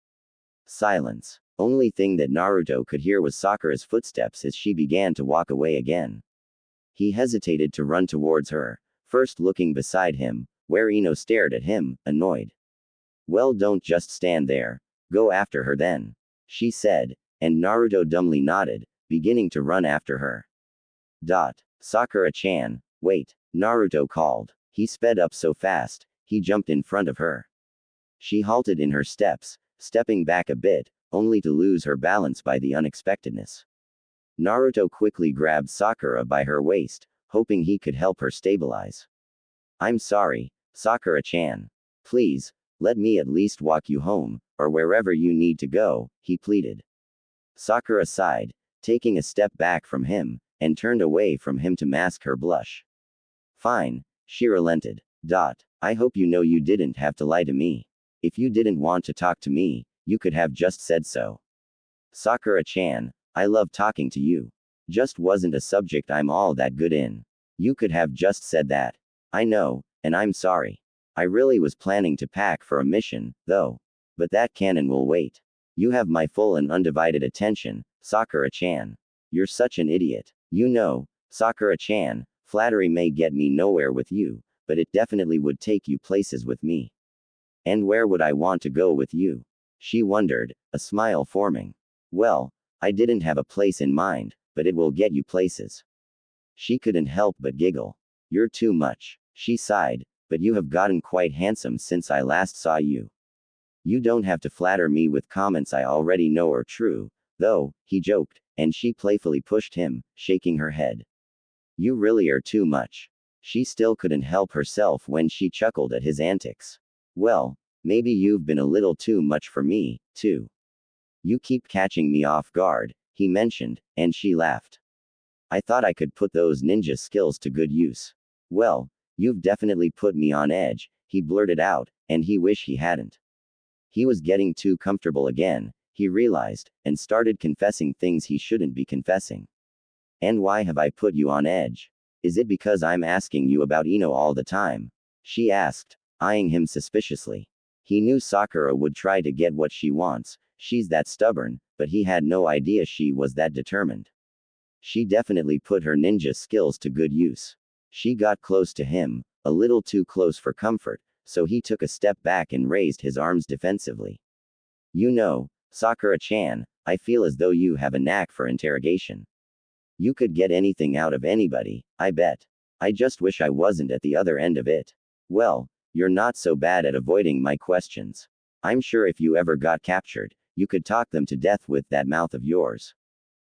Silence. Only thing that Naruto could hear was Sakura's footsteps as she began to walk away again. He hesitated to run towards her, first looking beside him, where Ino stared at him, annoyed. Well, don't just stand there. Go after her then, she said, and Naruto dumbly nodded, beginning to run after her. Sakura-chan, wait, Naruto called. He sped up so fast, he jumped in front of her. She halted in her steps, stepping back a bit, only to lose her balance by the unexpectedness. Naruto quickly grabbed Sakura by her waist, hoping he could help her stabilize. I'm sorry, Sakura-chan. Please, let me at least walk you home, or wherever you need to go, he pleaded. Sakura sighed, taking a step back from him, and turned away from him to mask her blush. Fine, she relented. I hope you know you didn't have to lie to me. If you didn't want to talk to me, you could have just said so. Sakura-chan, I love talking to you. Just wasn't a subject I'm all that good in. You could have just said that. I know, and I'm sorry. I really was planning to pack for a mission, though. But that canon will wait. You have my full and undivided attention, Sakura-chan. You're such an idiot. You know, Sakura-chan, flattery may get me nowhere with you, but it definitely would take you places with me. And where would I want to go with you? She wondered, a smile forming. Well, I didn't have a place in mind, but it will get you places. She couldn't help but giggle. You're too much, she sighed, but you have gotten quite handsome since I last saw you. You don't have to flatter me with comments I already know are true, though, he joked, and she playfully pushed him, shaking her head. You really are too much. She still couldn't help herself when she chuckled at his antics. Well, maybe you've been a little too much for me, too. You keep catching me off guard, he mentioned, and she laughed. I thought I could put those ninja skills to good use. Well, you've definitely put me on edge, he blurted out, and he wished he hadn't. He was getting too comfortable again, he realized, and started confessing things he shouldn't be confessing. And why have I put you on edge? Is it because I'm asking you about Ino all the time? She asked, eyeing him suspiciously. He knew Sakura would try to get what she wants, she's that stubborn, but he had no idea she was that determined. She definitely put her ninja skills to good use. She got close to him, a little too close for comfort, so he took a step back and raised his arms defensively. You know, Sakura-chan, I feel as though you have a knack for interrogation. You could get anything out of anybody, I bet. I just wish I wasn't at the other end of it. Well, you're not so bad at avoiding my questions. I'm sure if you ever got captured, you could talk them to death with that mouth of yours.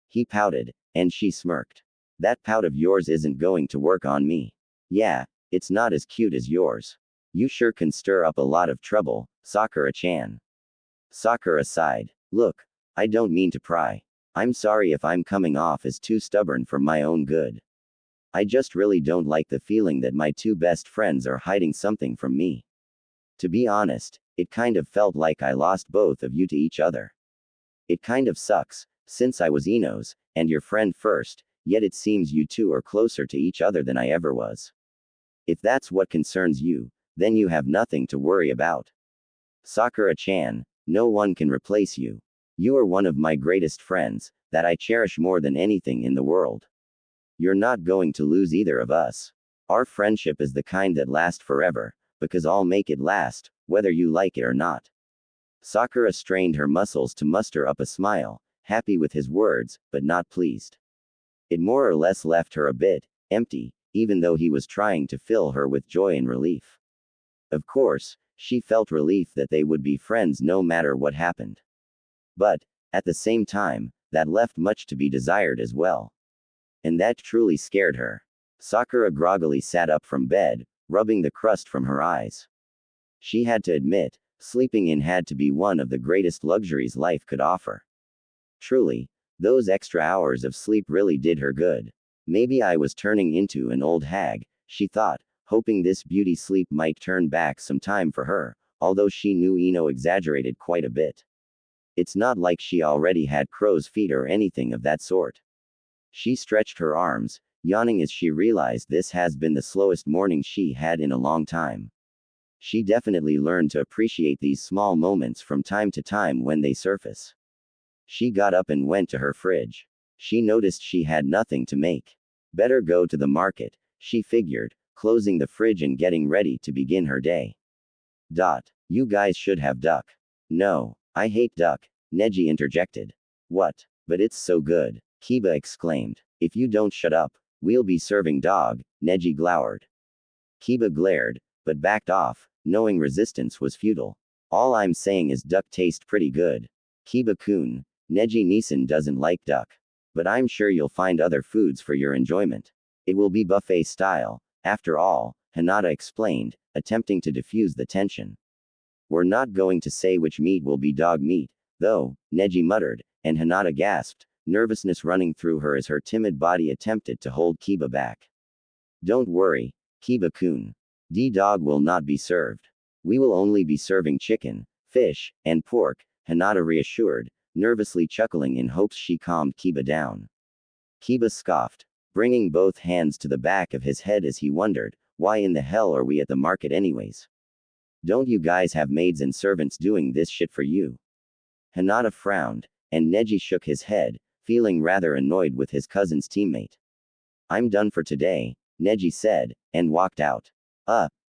He pouted, and she smirked. That pout of yours isn't going to work on me. Yeah, it's not as cute as yours. You sure can stir up a lot of trouble, Sakura-chan. Sakura sighed. Look, I don't mean to pry. I'm sorry if I'm coming off as too stubborn for my own good. I just really don't like the feeling that my two best friends are hiding something from me. To be honest, it kind of felt like I lost both of you to each other. It kind of sucks, since I was Ino's, and your friend first, yet it seems you two are closer to each other than I ever was. If that's what concerns you, then you have nothing to worry about. Sakura-chan, no one can replace you. You are one of my greatest friends, that I cherish more than anything in the world. You're not going to lose either of us. Our friendship is the kind that lasts forever, because I'll make it last, whether you like it or not. Sakura strained her muscles to muster up a smile, happy with his words, but not pleased. It more or less left her a bit empty, even though he was trying to fill her with joy and relief. Of course, she felt relief that they would be friends no matter what happened. But, at the same time, that left much to be desired as well. And that truly scared her. Sakura groggily sat up from bed, rubbing the crust from her eyes. She had to admit, sleeping in had to be one of the greatest luxuries life could offer. Truly, those extra hours of sleep really did her good. Maybe I was turning into an old hag, she thought, hoping this beauty sleep might turn back some time for her, although she knew Ino exaggerated quite a bit. It's not like she already had crow's feet or anything of that sort. She stretched her arms, yawning as she realized this has been the slowest morning she had in a long time. She definitely learned to appreciate these small moments from time to time when they surface. She got up and went to her fridge. She noticed she had nothing to make. Better go to the market, she figured, closing the fridge and getting ready to begin her day. You guys should have duck. No, I hate duck, Neji interjected. What? But it's so good, Kiba exclaimed. If you don't shut up, we'll be serving dog, Neji glowered. Kiba glared, but backed off, knowing resistance was futile. All I'm saying is duck tastes pretty good. Kiba-kun, Neji-Nisan doesn't like duck. But I'm sure you'll find other foods for your enjoyment. It will be buffet style, after all, Hinata explained, attempting to diffuse the tension. We're not going to say which meat will be dog meat, though, Neji muttered, and Hinata gasped, nervousness running through her as her timid body attempted to hold Kiba back. Don't worry, Kiba-kun. D-dog will not be served. We will only be serving chicken, fish, and pork, Hinata reassured, nervously chuckling in hopes she calmed Kiba down. Kiba scoffed, bringing both hands to the back of his head as he wondered, why in the hell are we at the market anyways? Don't you guys have maids and servants doing this shit for you? Hinata frowned, and Neji shook his head, feeling rather annoyed with his cousin's teammate. I'm done for today, Neji said, and walked out.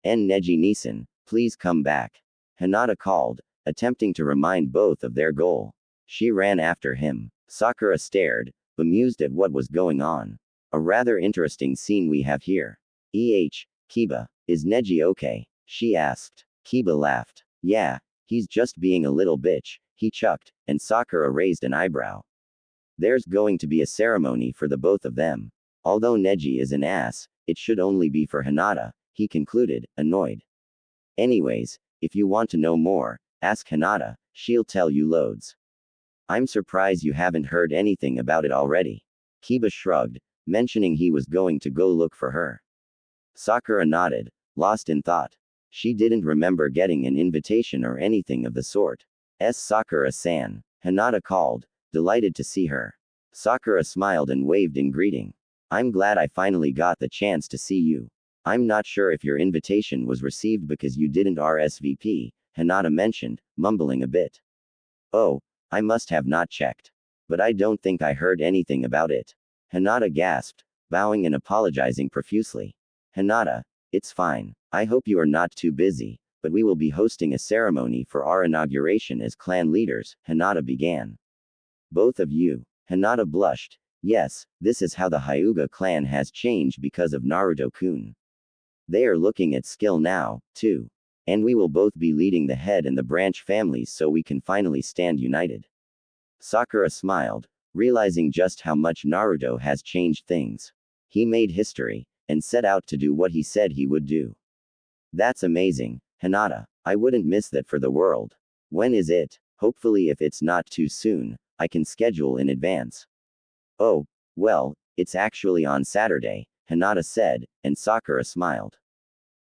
Neji-Nisan, please come back. Hinata called, attempting to remind both of their goal. She ran after him. Sakura stared, bemused at what was going on. A rather interesting scene we have here. Kiba, is Neji okay? She asked. Kiba laughed. Yeah, he's just being a little bitch, he chucked, and Sakura raised an eyebrow. There's going to be a ceremony for the both of them. Although Neji is an ass, it should only be for Hinata, he concluded, annoyed. Anyways, if you want to know more, ask Hinata, she'll tell you loads. I'm surprised you haven't heard anything about it already. Kiba shrugged, mentioning he was going to go look for her. Sakura nodded, lost in thought. She didn't remember getting an invitation or anything of the sort. Sakura-san, Hinata called, delighted to see her. Sakura smiled and waved in greeting. I'm glad I finally got the chance to see you. I'm not sure if your invitation was received because you didn't RSVP, Hinata mentioned, mumbling a bit. Oh, I must have not checked. But I don't think I heard anything about it. Hinata gasped, bowing and apologizing profusely. Hinata, it's fine. I hope you are not too busy, but we will be hosting a ceremony for our inauguration as clan leaders, Hinata began. Both of you. Hinata blushed. Yes, this is how the Hyuga clan has changed because of Naruto-kun. They are looking at skill now, too. And we will both be leading the head and the branch families so we can finally stand united. Sakura smiled, realizing just how much Naruto has changed things. He made history, and set out to do what he said he would do. That's amazing, Hinata. I wouldn't miss that for the world. When is it? Hopefully, if it's not too soon, I can schedule in advance. Oh, well, it's actually on Saturday, Hinata said, and Sakura smiled.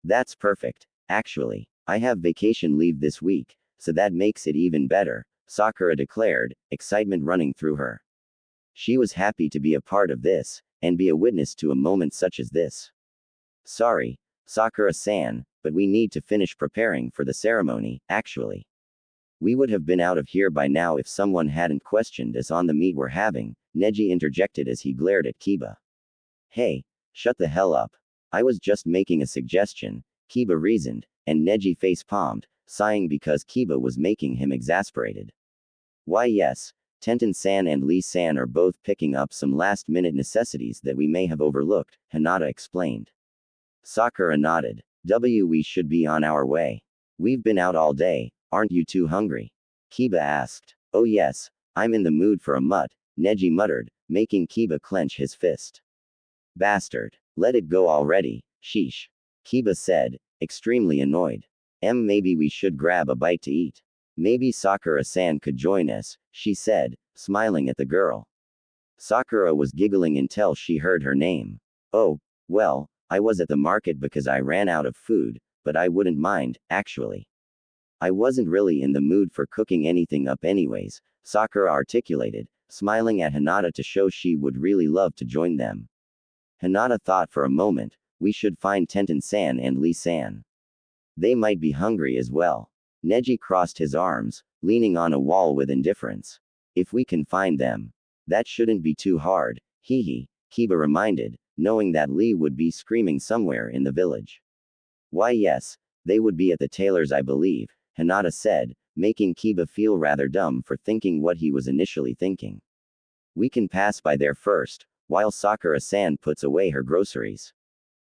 That's perfect, actually. I have vacation leave this week, so that makes it even better, Sakura declared, excitement running through her. She was happy to be a part of this, and be a witness to a moment such as this. Sorry, Sakura-san, but we need to finish preparing for the ceremony, actually. We would have been out of here by now if someone hadn't questioned us on the meet we're having, Neji interjected as he glared at Kiba. Hey, shut the hell up. I was just making a suggestion, Kiba reasoned, and Neji face-palmed, sighing because Kiba was making him exasperated. Why yes, Tenten-san and Lee-san are both picking up some last-minute necessities that we may have overlooked, Hinata explained. Sakura nodded. We should be on our way. We've been out all day, aren't you too hungry? Kiba asked. Oh yes, I'm in the mood for a mutt, Neji muttered, making Kiba clench his fist. Bastard. Let it go already, sheesh. Kiba said, extremely annoyed. Maybe we should grab a bite to eat. Maybe Sakura-san could join us, she said, smiling at the girl. Sakura was giggling until she heard her name. Oh, well, I was at the market because I ran out of food, but I wouldn't mind, actually. I wasn't really in the mood for cooking anything up anyways, Sakura articulated, smiling at Hinata to show she would really love to join them. Hinata thought for a moment, we should find Tenten-san and Lee-san. They might be hungry as well. Neji crossed his arms, leaning on a wall with indifference. If we can find them. That shouldn't be too hard, hee, Kiba reminded, knowing that Lee would be screaming somewhere in the village. Why yes, they would be at the tailor's I believe, Hinata said, making Kiba feel rather dumb for thinking what he was initially thinking. We can pass by there first, while Sakura-san puts away her groceries.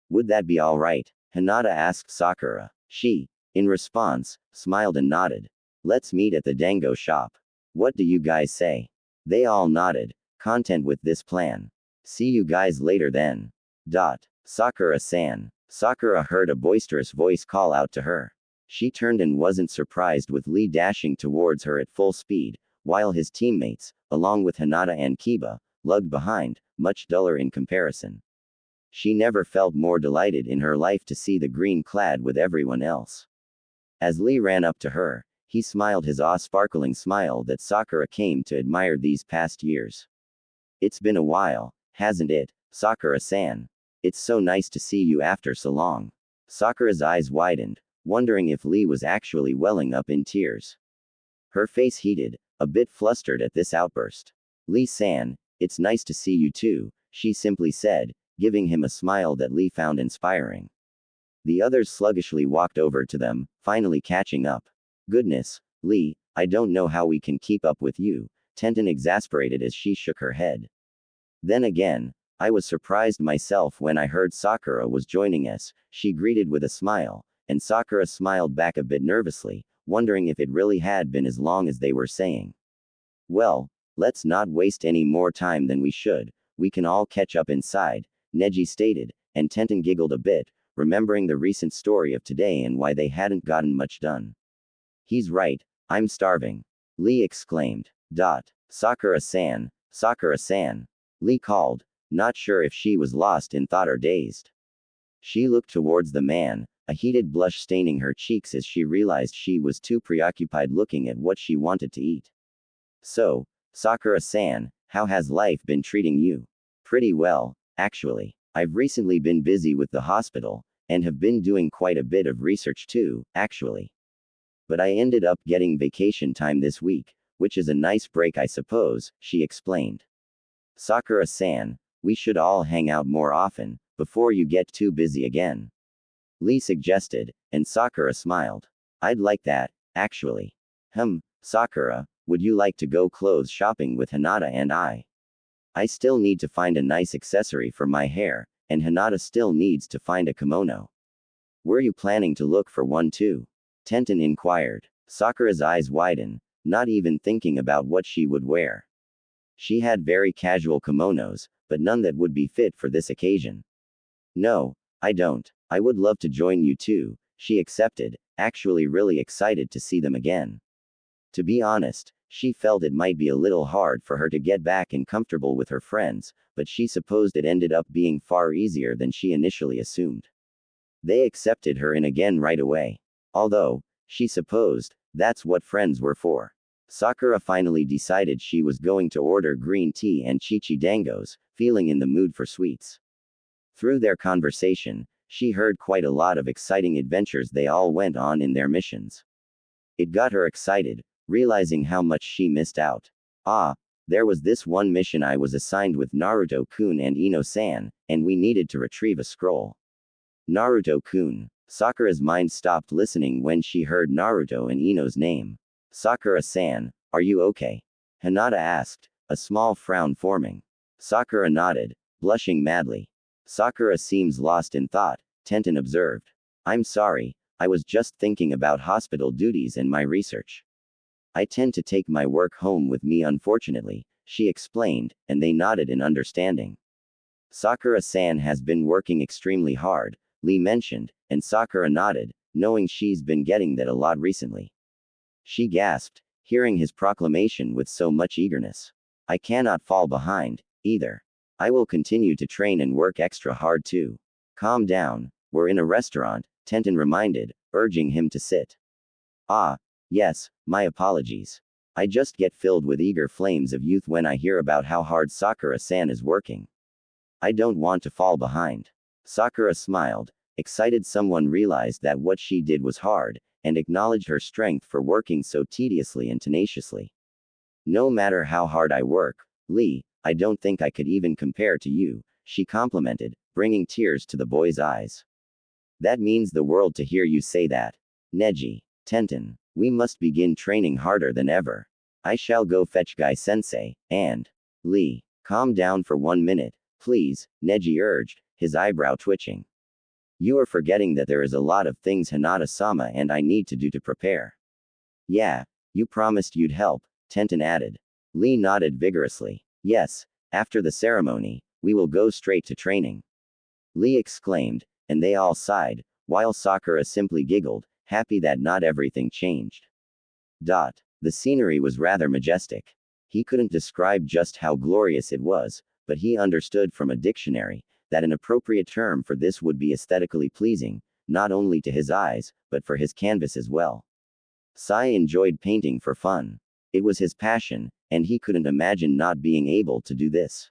Would that be alright? Hinata asked Sakura. She, in response, smiled and nodded. Let's meet at the dango shop. What do you guys say? They all nodded, content with this plan. See you guys later then. Sakura-san. Sakura heard a boisterous voice call out to her. She turned and wasn't surprised with Lee dashing towards her at full speed, while his teammates, along with Hinata and Kiba, lugged behind, much duller in comparison. She never felt more delighted in her life to see the green clad with everyone else. As Lee ran up to her, he smiled his awe-sparkling smile that Sakura came to admire these past years. It's been a while, hasn't it, Sakura-san? It's so nice to see you after so long. Sakura's eyes widened, wondering if Lee was actually welling up in tears. Her face heated, a bit flustered at this outburst. Lee-san, it's nice to see you too, she simply said, giving him a smile that Lee found inspiring. The others sluggishly walked over to them, finally catching up. Goodness, Lee, I don't know how we can keep up with you, Tenten exasperated as she shook her head. Then again, I was surprised myself when I heard Sakura was joining us, she greeted with a smile, and Sakura smiled back a bit nervously, wondering if it really had been as long as they were saying. Well, let's not waste any more time than we should, we can all catch up inside, Neji stated, and Tenten giggled a bit, remembering the recent story of today and why they hadn't gotten much done. He's right, I'm starving. Lee exclaimed. Sakura-san, Sakura-san. Lee called, not sure if she was lost in thought or dazed. She looked towards the man, a heated blush staining her cheeks as she realized she was too preoccupied looking at what she wanted to eat. So, Sakura-san, how has life been treating you? Pretty well, actually. I've recently been busy with the hospital, and have been doing quite a bit of research too, actually. But I ended up getting vacation time this week, which is a nice break I suppose, she explained. Sakura-san, we should all hang out more often, before you get too busy again. Lee suggested, and Sakura smiled. I'd like that, actually. Sakura, would you like to go clothes shopping with Hinata and I? I still need to find a nice accessory for my hair, and Hinata still needs to find a kimono. Were you planning to look for one too? Tenten inquired. Sakura's eyes widened, not even thinking about what she would wear. She had very casual kimonos, but none that would be fit for this occasion. No, I don't. I would love to join you too, she accepted, actually really excited to see them again. To be honest, she felt it might be a little hard for her to get back and comfortable with her friends, but she supposed it ended up being far easier than she initially assumed. They accepted her in again right away. Although, she supposed, that's what friends were for. Sakura finally decided she was going to order green tea and chichidangos, feeling in the mood for sweets. Through their conversation, she heard quite a lot of exciting adventures they all went on in their missions. It got her excited, realizing how much she missed out. There was this one mission I was assigned with Naruto-kun and Ino-san, and we needed to retrieve a scroll. Naruto-kun. Sakura's mind stopped listening when she heard Naruto and Ino's name. Sakura-san, are you okay? Hinata asked, a small frown forming. Sakura nodded, blushing madly. Sakura seems lost in thought, Tenten observed. I'm sorry, I was just thinking about hospital duties and my research. I tend to take my work home with me unfortunately, she explained, and they nodded in understanding. Sakura-san has been working extremely hard, Lee mentioned, and Sakura nodded, knowing she's been getting that a lot recently. She gasped, hearing his proclamation with so much eagerness. I cannot fall behind, either. I will continue to train and work extra hard too. Calm down, we're in a restaurant, Tenten reminded, urging him to sit. Yes, my apologies. I just get filled with eager flames of youth when I hear about how hard Sakura-san is working. I don't want to fall behind. Sakura smiled, excited someone realized that what she did was hard, and acknowledged her strength for working so tediously and tenaciously. No matter how hard I work, Lee, I don't think I could even compare to you, she complimented, bringing tears to the boy's eyes. That means the world to hear you say that. Neji. Tenten. We must begin training harder than ever. I shall go fetch Guy-sensei, and… Lee. Calm down for 1 minute, please, Neji urged, his eyebrow twitching. You are forgetting that there is a lot of things Hinata-sama and I need to do to prepare. Yeah, you promised you'd help, Tenten added. Lee nodded vigorously. Yes, after the ceremony, we will go straight to training. Lee exclaimed, and they all sighed, while Sakura simply giggled, happy that not everything changed. The scenery was rather majestic. He couldn't describe just how glorious it was, but he understood from a dictionary that an appropriate term for this would be aesthetically pleasing, not only to his eyes, but for his canvas as well. Sai enjoyed painting for fun. It was his passion, and he couldn't imagine not being able to do this.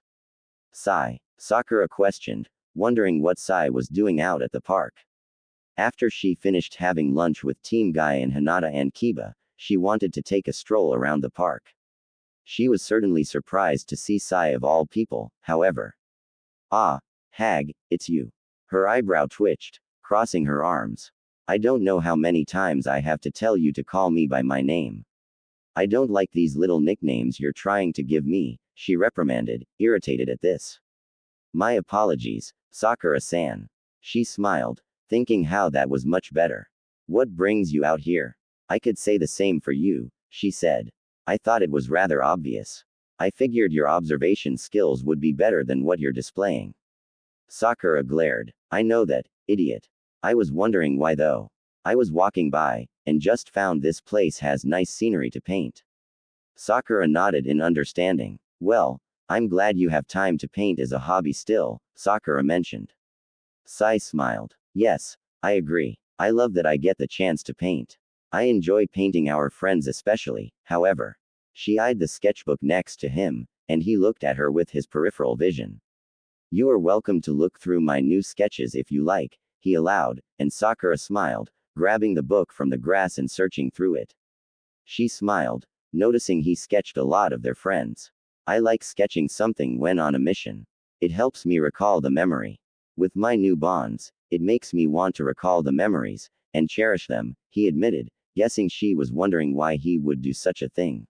Sai? Sakura questioned, wondering what Sai was doing out at the park. After she finished having lunch with Team Guy and Hinata and Kiba, she wanted to take a stroll around the park. She was certainly surprised to see Sai of all people, however. Hag, it's you. Her eyebrow twitched, crossing her arms. I don't know how many times I have to tell you to call me by my name. I don't like these little nicknames you're trying to give me, she reprimanded, irritated at this. My apologies, Sakura-san. She smiled, thinking how that was much better. What brings you out here? I could say the same for you, she said. I thought it was rather obvious. I figured your observation skills would be better than what you're displaying. Sakura glared. I know that, idiot. I was wondering why though. I was walking by, and just found this place has nice scenery to paint. Sakura nodded in understanding. Well, I'm glad you have time to paint as a hobby still, Sakura mentioned. Sai smiled. Yes, I agree. I love that I get the chance to paint. I enjoy painting our friends especially, however. She eyed the sketchbook next to him, and he looked at her with his peripheral vision. You are welcome to look through my new sketches if you like, he allowed, and Sakura smiled, grabbing the book from the grass and searching through it. She smiled, noticing he sketched a lot of their friends. I like sketching something when on a mission. It helps me recall the memory. With my new bonds, It makes me want to recall the memories, and cherish them, he admitted, guessing she was wondering why he would do such a thing.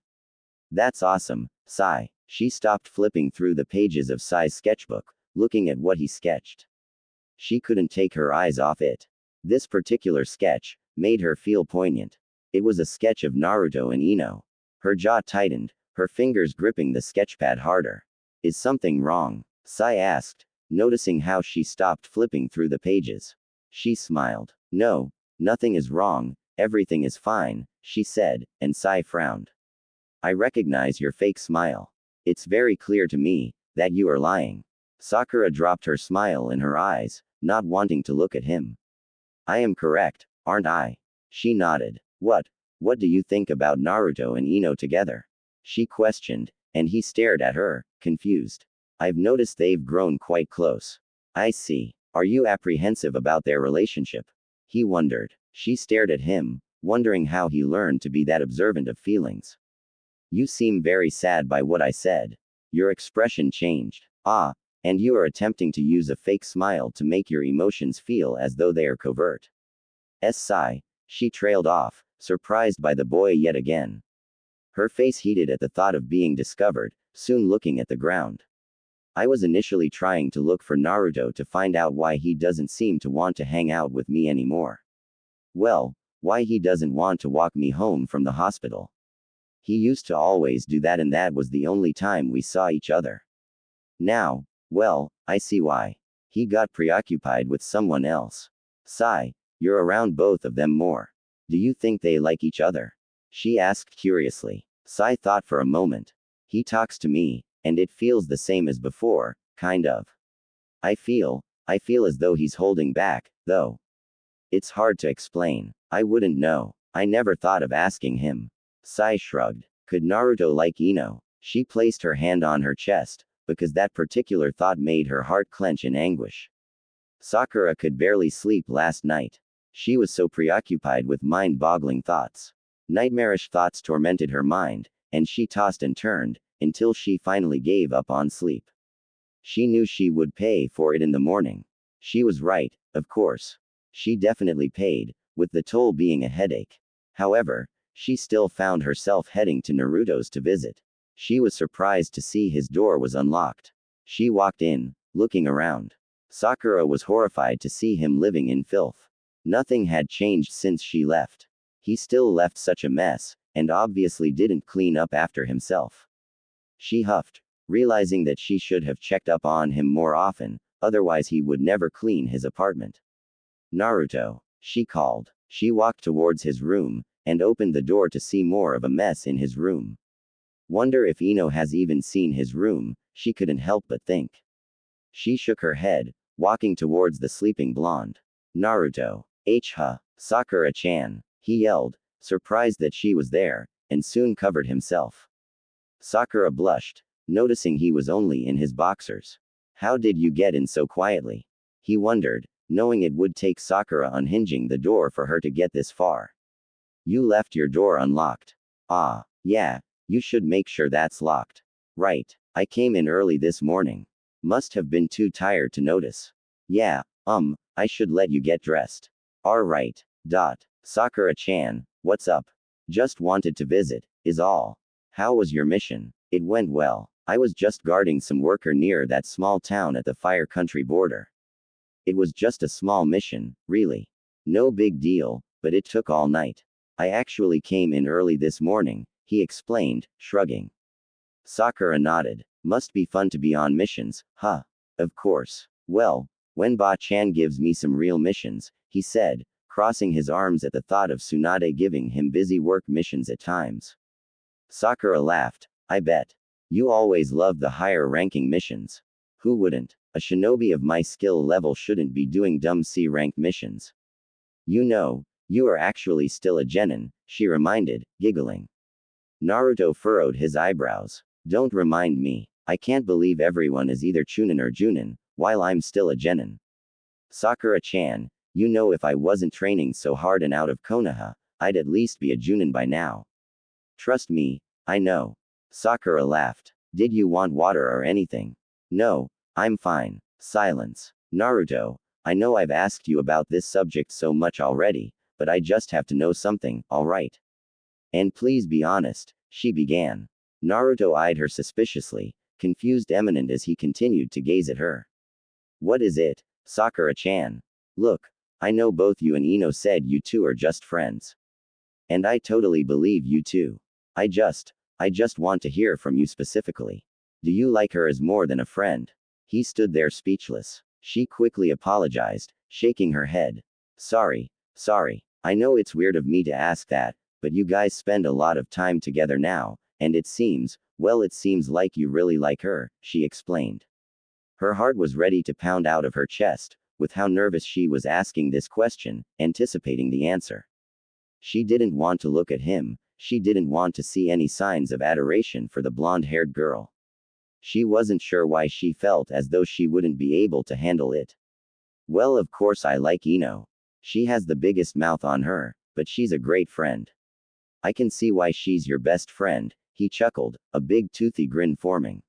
That's awesome, Sai. She stopped flipping through the pages of Sai's sketchbook, looking at what he sketched. She couldn't take her eyes off it. This particular sketch made her feel poignant. It was a sketch of Naruto and Ino. Her jaw tightened, her fingers gripping the sketchpad harder. Is something wrong? Sai asked, noticing how she stopped flipping through the pages. She smiled. No, nothing is wrong, everything is fine, she said, and Sai frowned. I recognize your fake smile. It's very clear to me that you are lying. Sakura dropped her smile in her eyes, not wanting to look at him. I am correct, aren't I? She nodded. What do you think about Naruto and Ino together? She questioned, and he stared at her, confused. I've noticed they've grown quite close. I see. Are you apprehensive about their relationship? He wondered. She stared at him, wondering how he learned to be that observant of feelings. You seem very sad by what I said. Your expression changed. Ah, and you are attempting to use a fake smile to make your emotions feel as though they are covert. Sigh. She trailed off, surprised by the boy yet again. Her face heated at the thought of being discovered, soon looking at the ground. I was initially trying to look for Naruto to find out why he doesn't seem to want to hang out with me anymore. Well, why he doesn't want to walk me home from the hospital. He used to always do that, and that was the only time we saw each other. Now, well, I see why. He got preoccupied with someone else. Sigh. You're around both of them more. Do you think they like each other? She asked curiously. Sai thought for a moment. He talks to me, and it feels the same as before, kind of. I feel as though he's holding back, though. It's hard to explain. I wouldn't know. I never thought of asking him. Sai shrugged. Could Naruto like Ino? She placed her hand on her chest, because that particular thought made her heart clench in anguish. Sakura could barely sleep last night. She was so preoccupied with mind-boggling thoughts. Nightmarish thoughts tormented her mind, and she tossed and turned, until she finally gave up on sleep. She knew she would pay for it in the morning. She was right, of course. She definitely paid, with the toll being a headache. However, she still found herself heading to Naruto's to visit. She was surprised to see his door was unlocked. She walked in, looking around. Sakura was horrified to see him living in filth. Nothing had changed since she left. He still left such a mess, and obviously didn't clean up after himself. She huffed, realizing that she should have checked up on him more often, otherwise he would never clean his apartment. Naruto, she called. She walked towards his room, and opened the door to see more of a mess in his room. Wonder if Ino has even seen his room, she couldn't help but think. She shook her head, walking towards the sleeping blonde. Naruto. Sakura-chan, he yelled, surprised that she was there, and soon covered himself. Sakura blushed, noticing he was only in his boxers. How did you get in so quietly? He wondered, knowing it would take Sakura unhinging the door for her to get this far. You left your door unlocked. Ah, yeah, you should make sure that's locked. Right, I came in early this morning. Must have been too tired to notice. Yeah, I should let you get dressed. Alright. Sakura-chan, what's up? Just wanted to visit, is all. How was your mission? It went well. I was just guarding some worker near that small town at the Fire Country border. It was just a small mission, really. No big deal, but it took all night. I actually came in early this morning, he explained, shrugging. Sakura nodded. Must be fun to be on missions, huh? Of course. Well, when Ba-chan gives me some real missions, he said, crossing his arms at the thought of Tsunade giving him busy work missions at times. Sakura laughed. I bet. You always love the higher ranking missions. Who wouldn't? A shinobi of my skill level shouldn't be doing dumb C-rank missions. You know, you are actually still a genin, she reminded, giggling. Naruto furrowed his eyebrows. Don't remind me. I can't believe everyone is either Chunin or Junin, while I'm still a genin. Sakura-chan, you know if I wasn't training so hard and out of Konoha, I'd at least be a Junin by now. Trust me, I know. Sakura laughed. Did you want water or anything? No, I'm fine. Silence. Naruto, I know I've asked you about this subject so much already, but I just have to know something, alright? And please be honest, she began. Naruto eyed her suspiciously, confused eminent as he continued to gaze at her. What is it, Sakura-chan? Look, I know both you and Ino said you two are just friends. And I totally believe you too. I just want to hear from you specifically. Do you like her as more than a friend? He stood there speechless. She quickly apologized, shaking her head. Sorry. I know it's weird of me to ask that, but you guys spend a lot of time together now, and it seems like you really like her, she explained. Her heart was ready to pound out of her chest, with how nervous she was asking this question, anticipating the answer. She didn't want to look at him, she didn't want to see any signs of adoration for the blonde-haired girl. She wasn't sure why she felt as though she wouldn't be able to handle it. Well, of course I like Ino. She has the biggest mouth on her, but she's a great friend. I can see why she's your best friend, he chuckled, a big toothy grin forming.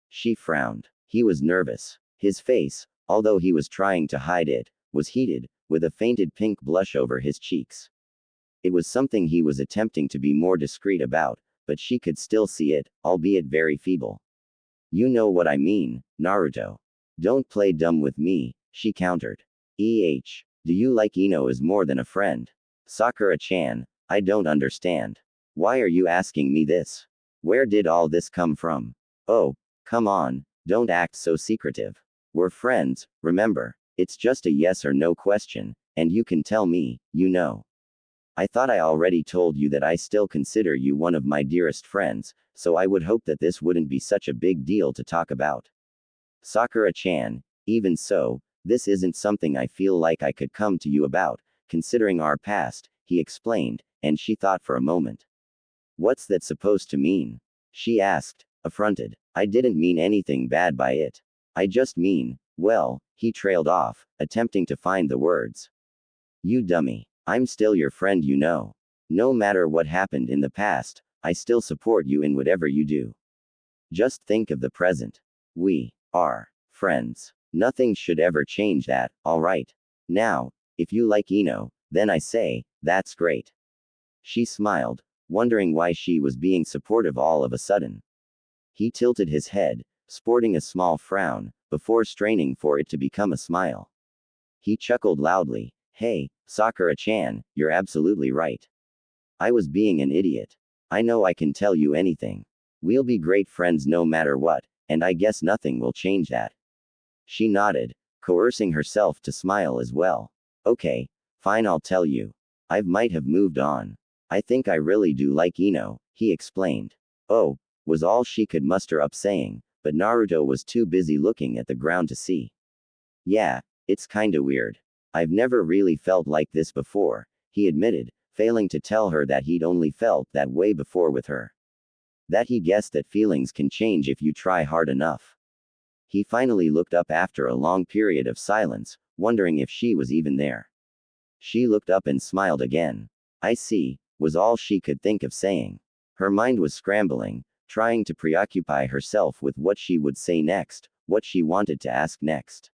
She frowned. He was nervous. His face, although he was trying to hide it, was heated, with a fainted pink blush over his cheeks. It was something he was attempting to be more discreet about, but she could still see it, albeit very feeble. You know what I mean, Naruto. Don't play dumb with me, she countered. Do you like Ino as more than a friend? Sakura-chan, I don't understand. Why are you asking me this? Where did all this come from? Oh, come on, don't act so secretive. We're friends, remember. It's just a yes or no question, and you can tell me, you know. I thought I already told you that I still consider you one of my dearest friends, so I would hope that this wouldn't be such a big deal to talk about. Sakura-chan, even so, this isn't something I feel like I could come to you about, considering our past, he explained, and she thought for a moment. What's that supposed to mean? She asked, affronted. I didn't mean anything bad by it. I just mean, well, he trailed off, attempting to find the words. You dummy. I'm still your friend, you know. No matter what happened in the past, I still support you in whatever you do. Just think of the present. We are friends. Nothing should ever change that, alright? Now, if you like Ino, then I say, that's great. She smiled, wondering why she was being supportive all of a sudden. He tilted his head, sporting a small frown, before straining for it to become a smile. He chuckled loudly. Hey, Sakura-chan, you're absolutely right. I was being an idiot. I know I can tell you anything. We'll be great friends no matter what, and I guess nothing will change that. She nodded, coercing herself to smile as well. Okay, fine, I'll tell you. I might have moved on. I think I really do like Ino, he explained. Oh, was all she could muster up saying, but Naruto was too busy looking at the ground to see. Yeah, it's kinda weird. I've never really felt like this before, he admitted, failing to tell her that he'd only felt that way before with her. That he guessed that feelings can change if you try hard enough. He finally looked up after a long period of silence, wondering if she was even there. She looked up and smiled again. I see, was all she could think of saying. Her mind was scrambling, trying to preoccupy herself with what she would say next, what she wanted to ask next.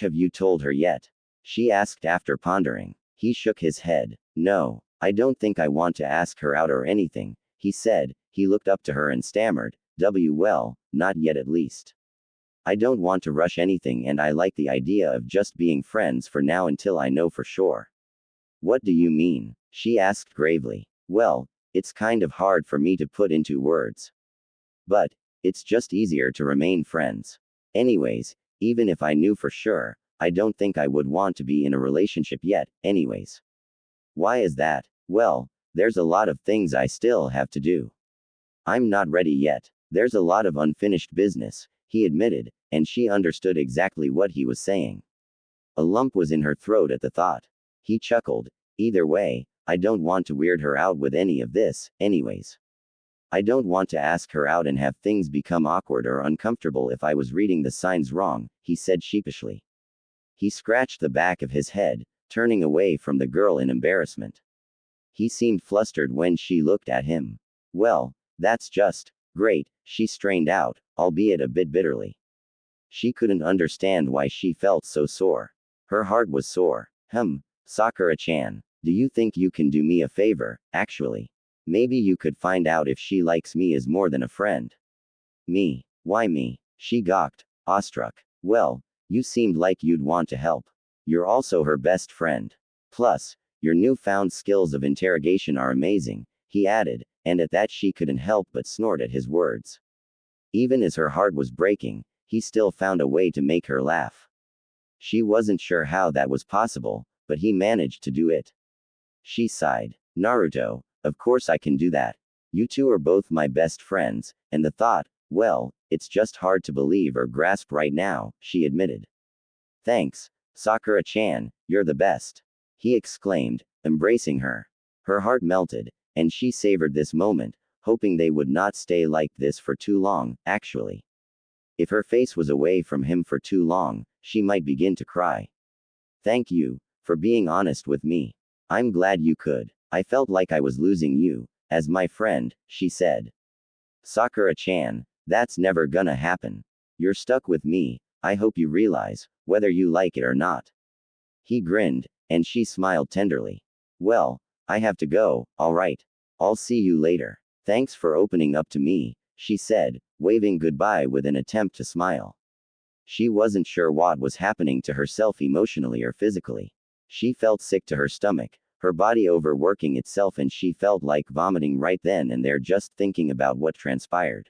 Have you told her yet? She asked after pondering. He shook his head. No, I don't think I want to ask her out or anything, he said. He looked up to her and stammered, well, not yet at least. I don't want to rush anything and I like the idea of just being friends for now until I know for sure. What do you mean? She asked gravely. Well, it's kind of hard for me to put into words. But, it's just easier to remain friends. Anyways, even if I knew for sure, I don't think I would want to be in a relationship yet, anyways. Why is that? Well, there's a lot of things I still have to do. I'm not ready yet. There's a lot of unfinished business, he admitted, and she understood exactly what he was saying. A lump was in her throat at the thought. He chuckled. Either way, I don't want to weird her out with any of this, anyways. I don't want to ask her out and have things become awkward or uncomfortable if I was reading the signs wrong, he said sheepishly. He scratched the back of his head, turning away from the girl in embarrassment. He seemed flustered when she looked at him. Well, that's just great, she strained out, albeit a bit bitterly. She couldn't understand why she felt so sore. Her heart was sore. Sakura-chan. Do you think you can do me a favor, actually? Maybe you could find out if she likes me as more than a friend. Me? Why me? She gawked, awestruck. Well, you seemed like you'd want to help. You're also her best friend. Plus, your newfound skills of interrogation are amazing, he added, and at that she couldn't help but snort at his words. Even as her heart was breaking, he still found a way to make her laugh. She wasn't sure how that was possible, but he managed to do it. She sighed. Naruto, of course I can do that. You two are both my best friends, and the thought, well, it's just hard to believe or grasp right now, she admitted. Thanks, Sakura-chan, you're the best. He exclaimed, embracing her. Her heart melted, and she savored this moment, hoping they would not stay like this for too long, actually. If her face was away from him for too long, she might begin to cry. Thank you, for being honest with me. I'm glad you could. I felt like I was losing you, as my friend, she said. Sakura-chan, that's never gonna happen. You're stuck with me, I hope you realize, whether you like it or not. He grinned, and she smiled tenderly. Well, I have to go, alright. I'll see you later. Thanks for opening up to me, she said, waving goodbye with an attempt to smile. She wasn't sure what was happening to herself emotionally or physically. She felt sick to her stomach, her body overworking itself, and she felt like vomiting right then and there just thinking about what transpired.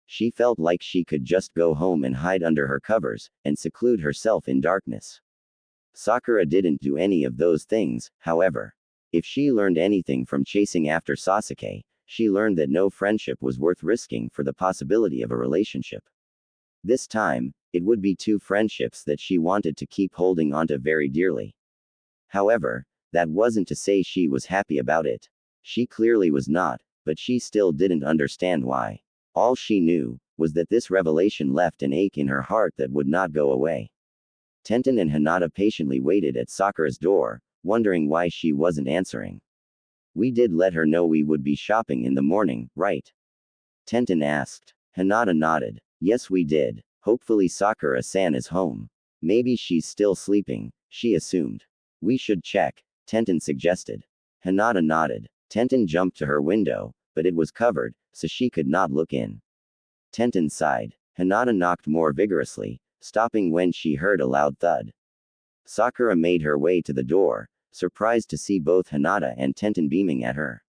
She felt like she could just go home and hide under her covers, and seclude herself in darkness. Sakura didn't do any of those things, however. If she learned anything from chasing after Sasuke, she learned that no friendship was worth risking for the possibility of a relationship. This time, it would be two friendships that she wanted to keep holding onto very dearly. However, that wasn't to say she was happy about it. She clearly was not, but she still didn't understand why. All she knew was that this revelation left an ache in her heart that would not go away. Tenten and Hinata patiently waited at Sakura's door, wondering why she wasn't answering. We did let her know we would be shopping in the morning, right? Tenten asked. Hinata nodded. Yes, we did. Hopefully Sakura-san is home. Maybe she's still sleeping, she assumed. We should check, Tenten suggested. Hinata nodded. Tenten jumped to her window, but it was covered, so she could not look in. Tenten sighed. Hinata knocked more vigorously, stopping when she heard a loud thud. Sakura made her way to the door, surprised to see both Hinata and Tenten beaming at her.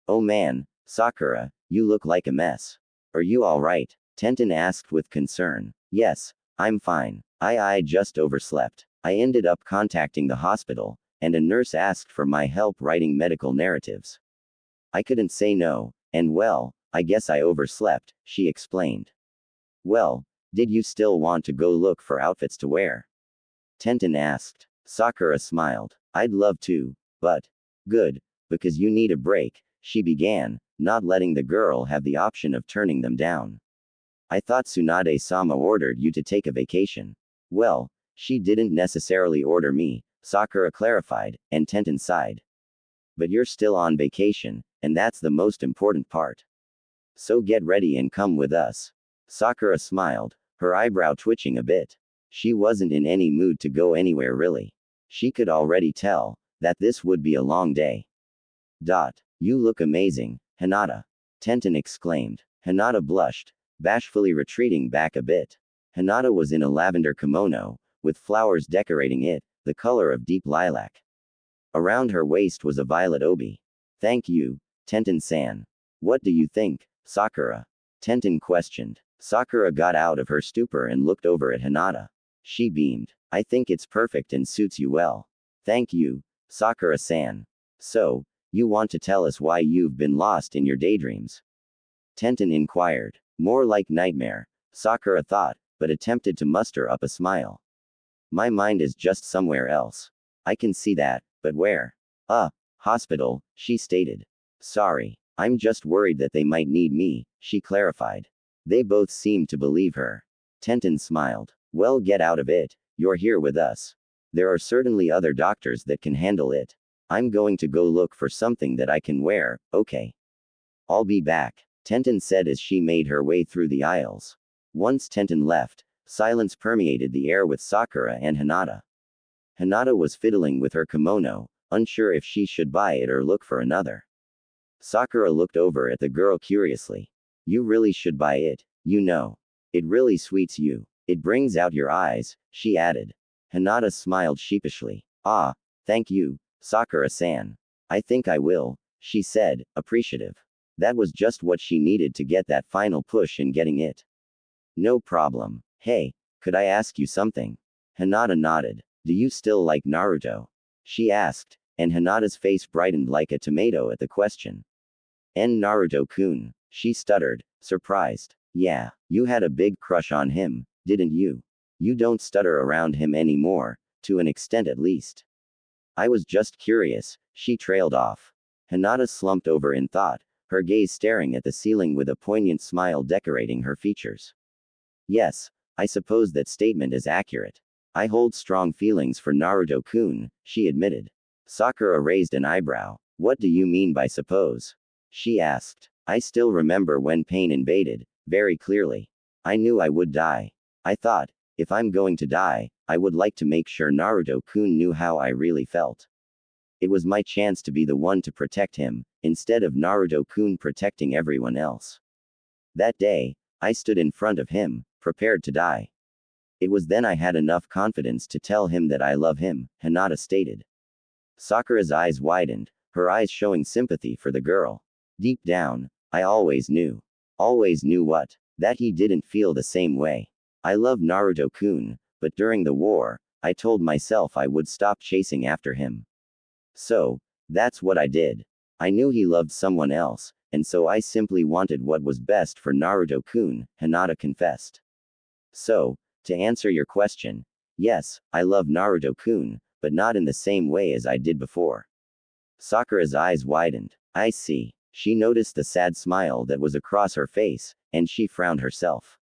Oh man, Sakura, you look like a mess. Are you alright? Tenten asked with concern. Yes, I'm fine. I just overslept. I ended up contacting the hospital, and a nurse asked for my help writing medical narratives. I couldn't say no, and well, I guess I overslept, she explained. Well, did you still want to go look for outfits to wear? Tenten asked. Sakura smiled. I'd love to, but. Good, because you need a break, she began, not letting the girl have the option of turning them down. I thought Tsunade-sama ordered you to take a vacation. Well, she didn't necessarily order me, Sakura clarified, and Tenten sighed. But you're still on vacation, and that's the most important part. So get ready and come with us. Sakura smiled, her eyebrow twitching a bit. She wasn't in any mood to go anywhere really. She could already tell that this would be a long day. You look amazing, Hinata. Tenten exclaimed. Hinata blushed, bashfully retreating back a bit. Hinata was in a lavender kimono, with flowers decorating it, the color of deep lilac. Around her waist was a violet obi. Thank you, Tenten-san. What do you think, Sakura? Tenten questioned. Sakura got out of her stupor and looked over at Hinata. She beamed. I think it's perfect and suits you well. Thank you, Sakura-san. So, you want to tell us why you've been lost in your daydreams? Tenten inquired. More like nightmare, Sakura thought, but attempted to muster up a smile. My mind is just somewhere else. I can see that, but where? Hospital, she stated. Sorry, I'm just worried that they might need me, she clarified. They both seemed to believe her. Tenten smiled. Well, get out of it, you're here with us. There are certainly other doctors that can handle it. I'm going to go look for something that I can wear, okay? I'll be back, Tenten said as she made her way through the aisles. Once Tenten left, silence permeated the air with Sakura and Hinata. Hinata was fiddling with her kimono, unsure if she should buy it or look for another. Sakura looked over at the girl curiously. You really should buy it, you know. It really sweets you. It brings out your eyes, she added. Hinata smiled sheepishly. Ah, thank you, Sakura-san. I think I will, she said, appreciative. That was just what she needed to get that final push in getting it. No problem. Hey, could I ask you something? Hinata nodded. Do you still like Naruto? She asked, and Hinata's face brightened like a tomato at the question. Naruto-kun, she stuttered, surprised. Yeah, you had a big crush on him, didn't you? You don't stutter around him anymore, to an extent at least. I was just curious, she trailed off. Hinata slumped over in thought, her gaze staring at the ceiling with a poignant smile decorating her features. Yes, I suppose that statement is accurate. I hold strong feelings for Naruto-kun, she admitted. Sakura raised an eyebrow. What do you mean by suppose? She asked. I still remember when pain invaded, very clearly. I knew I would die. I thought, if I'm going to die, I would like to make sure Naruto-kun knew how I really felt. It was my chance to be the one to protect him, instead of Naruto-kun protecting everyone else. That day, I stood in front of him, prepared to die. It was then I had enough confidence to tell him that I love him, Hinata stated. Sakura's eyes widened, her eyes showing sympathy for the girl. Deep down, I always knew. Always knew what? That he didn't feel the same way. I love Naruto-kun, but during the war, I told myself I would stop chasing after him. So, that's what I did. I knew he loved someone else, and so I simply wanted what was best for Naruto-kun, Hinata confessed. So, to answer your question, yes, I love Naruto-kun, but not in the same way as I did before. Sakura's eyes widened. I see. She noticed the sad smile that was across her face, and she frowned herself.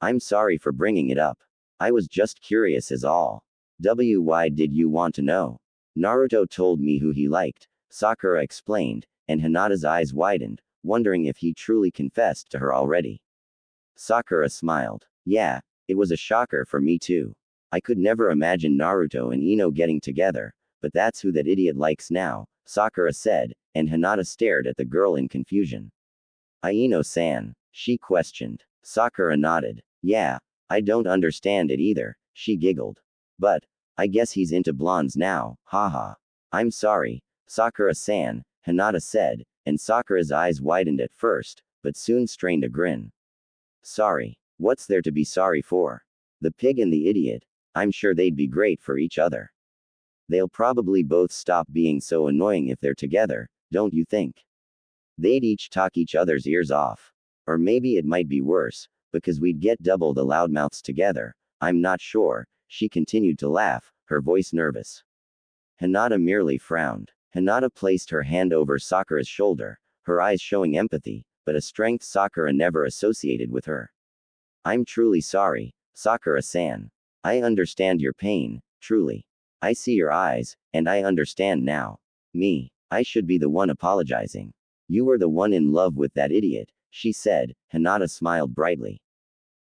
I'm sorry for bringing it up. I was just curious as all. Why did you want to know? Naruto told me who he liked, Sakura explained, and Hinata's eyes widened, wondering if he truly confessed to her already. Sakura smiled. Yeah, it was a shocker for me too. I could never imagine Naruto and Ino getting together, but that's who that idiot likes now, Sakura said, and Hinata stared at the girl in confusion. Ino-san, she questioned. Sakura nodded. Yeah, I don't understand it either, she giggled. But, I guess he's into blondes now, haha. I'm sorry, Sakura-san, Hinata said, and Sakura's eyes widened at first, but soon strained a grin. Sorry. What's there to be sorry for? The pig and the idiot. I'm sure they'd be great for each other. They'll probably both stop being so annoying if they're together, don't you think? They'd each talk each other's ears off. Or maybe it might be worse, because we'd get double the loudmouths together. I'm not sure, she continued to laugh, her voice nervous. Hinata merely frowned. Hinata placed her hand over Sakura's shoulder, her eyes showing empathy, but a strength Sakura never associated with her. I'm truly sorry, Sakura-san. I understand your pain, truly. I see your eyes, and I understand now. Me, I should be the one apologizing. You were the one in love with that idiot, she said. Hinata smiled brightly.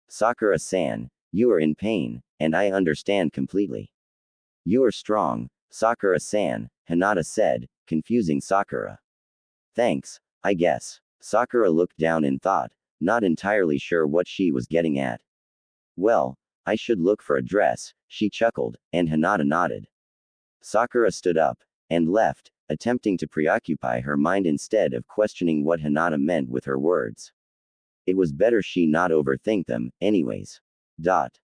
Sakura-san, you are in pain, and I understand completely. You are strong, Sakura-san, Hinata said, confusing Sakura. Thanks, I guess. Sakura looked down in thought, not entirely sure what she was getting at. Well, I should look for a dress, she chuckled, and Hinata nodded. Sakura stood up, and left, attempting to preoccupy her mind instead of questioning what Hinata meant with her words. It was better she not overthink them, anyways.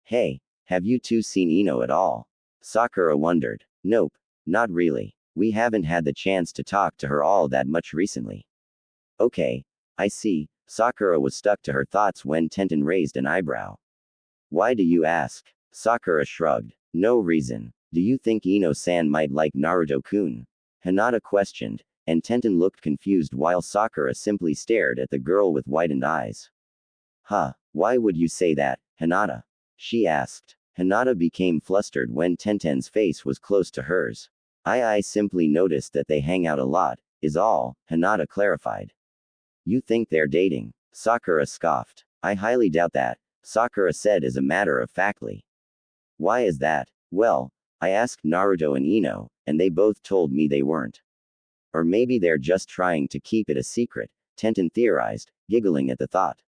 Hey, have you two seen Ino at all? Sakura wondered. Nope, not really. We haven't had the chance to talk to her all that much recently. Okay, I see. Sakura was stuck to her thoughts when Tenten raised an eyebrow. Why do you ask? Sakura shrugged. No reason. Do you think Ino-san might like Naruto-kun? Hinata questioned, and Tenten looked confused while Sakura simply stared at the girl with widened eyes. Huh, why would you say that, Hinata? She asked. Hinata became flustered when Tenten's face was close to hers. I simply noticed that they hang out a lot, is all, Hinata clarified. You think they're dating? Sakura scoffed. I highly doubt that, Sakura said as a matter of factly. Why is that? Well, I asked Naruto and Ino, and they both told me they weren't. Or maybe they're just trying to keep it a secret, Tenten theorized, giggling at the thought.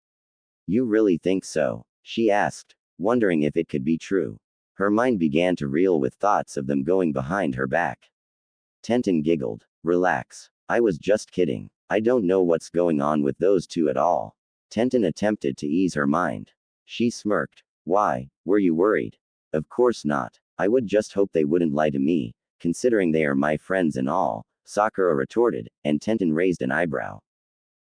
You really think so? She asked, wondering if it could be true. Her mind began to reel with thoughts of them going behind her back. Tenten giggled. Relax. I was just kidding. I don't know what's going on with those two at all. Tenten attempted to ease her mind. She smirked. Why, were you worried? Of course not. I would just hope they wouldn't lie to me, considering they are my friends and all, Sakura retorted, and Tenten raised an eyebrow.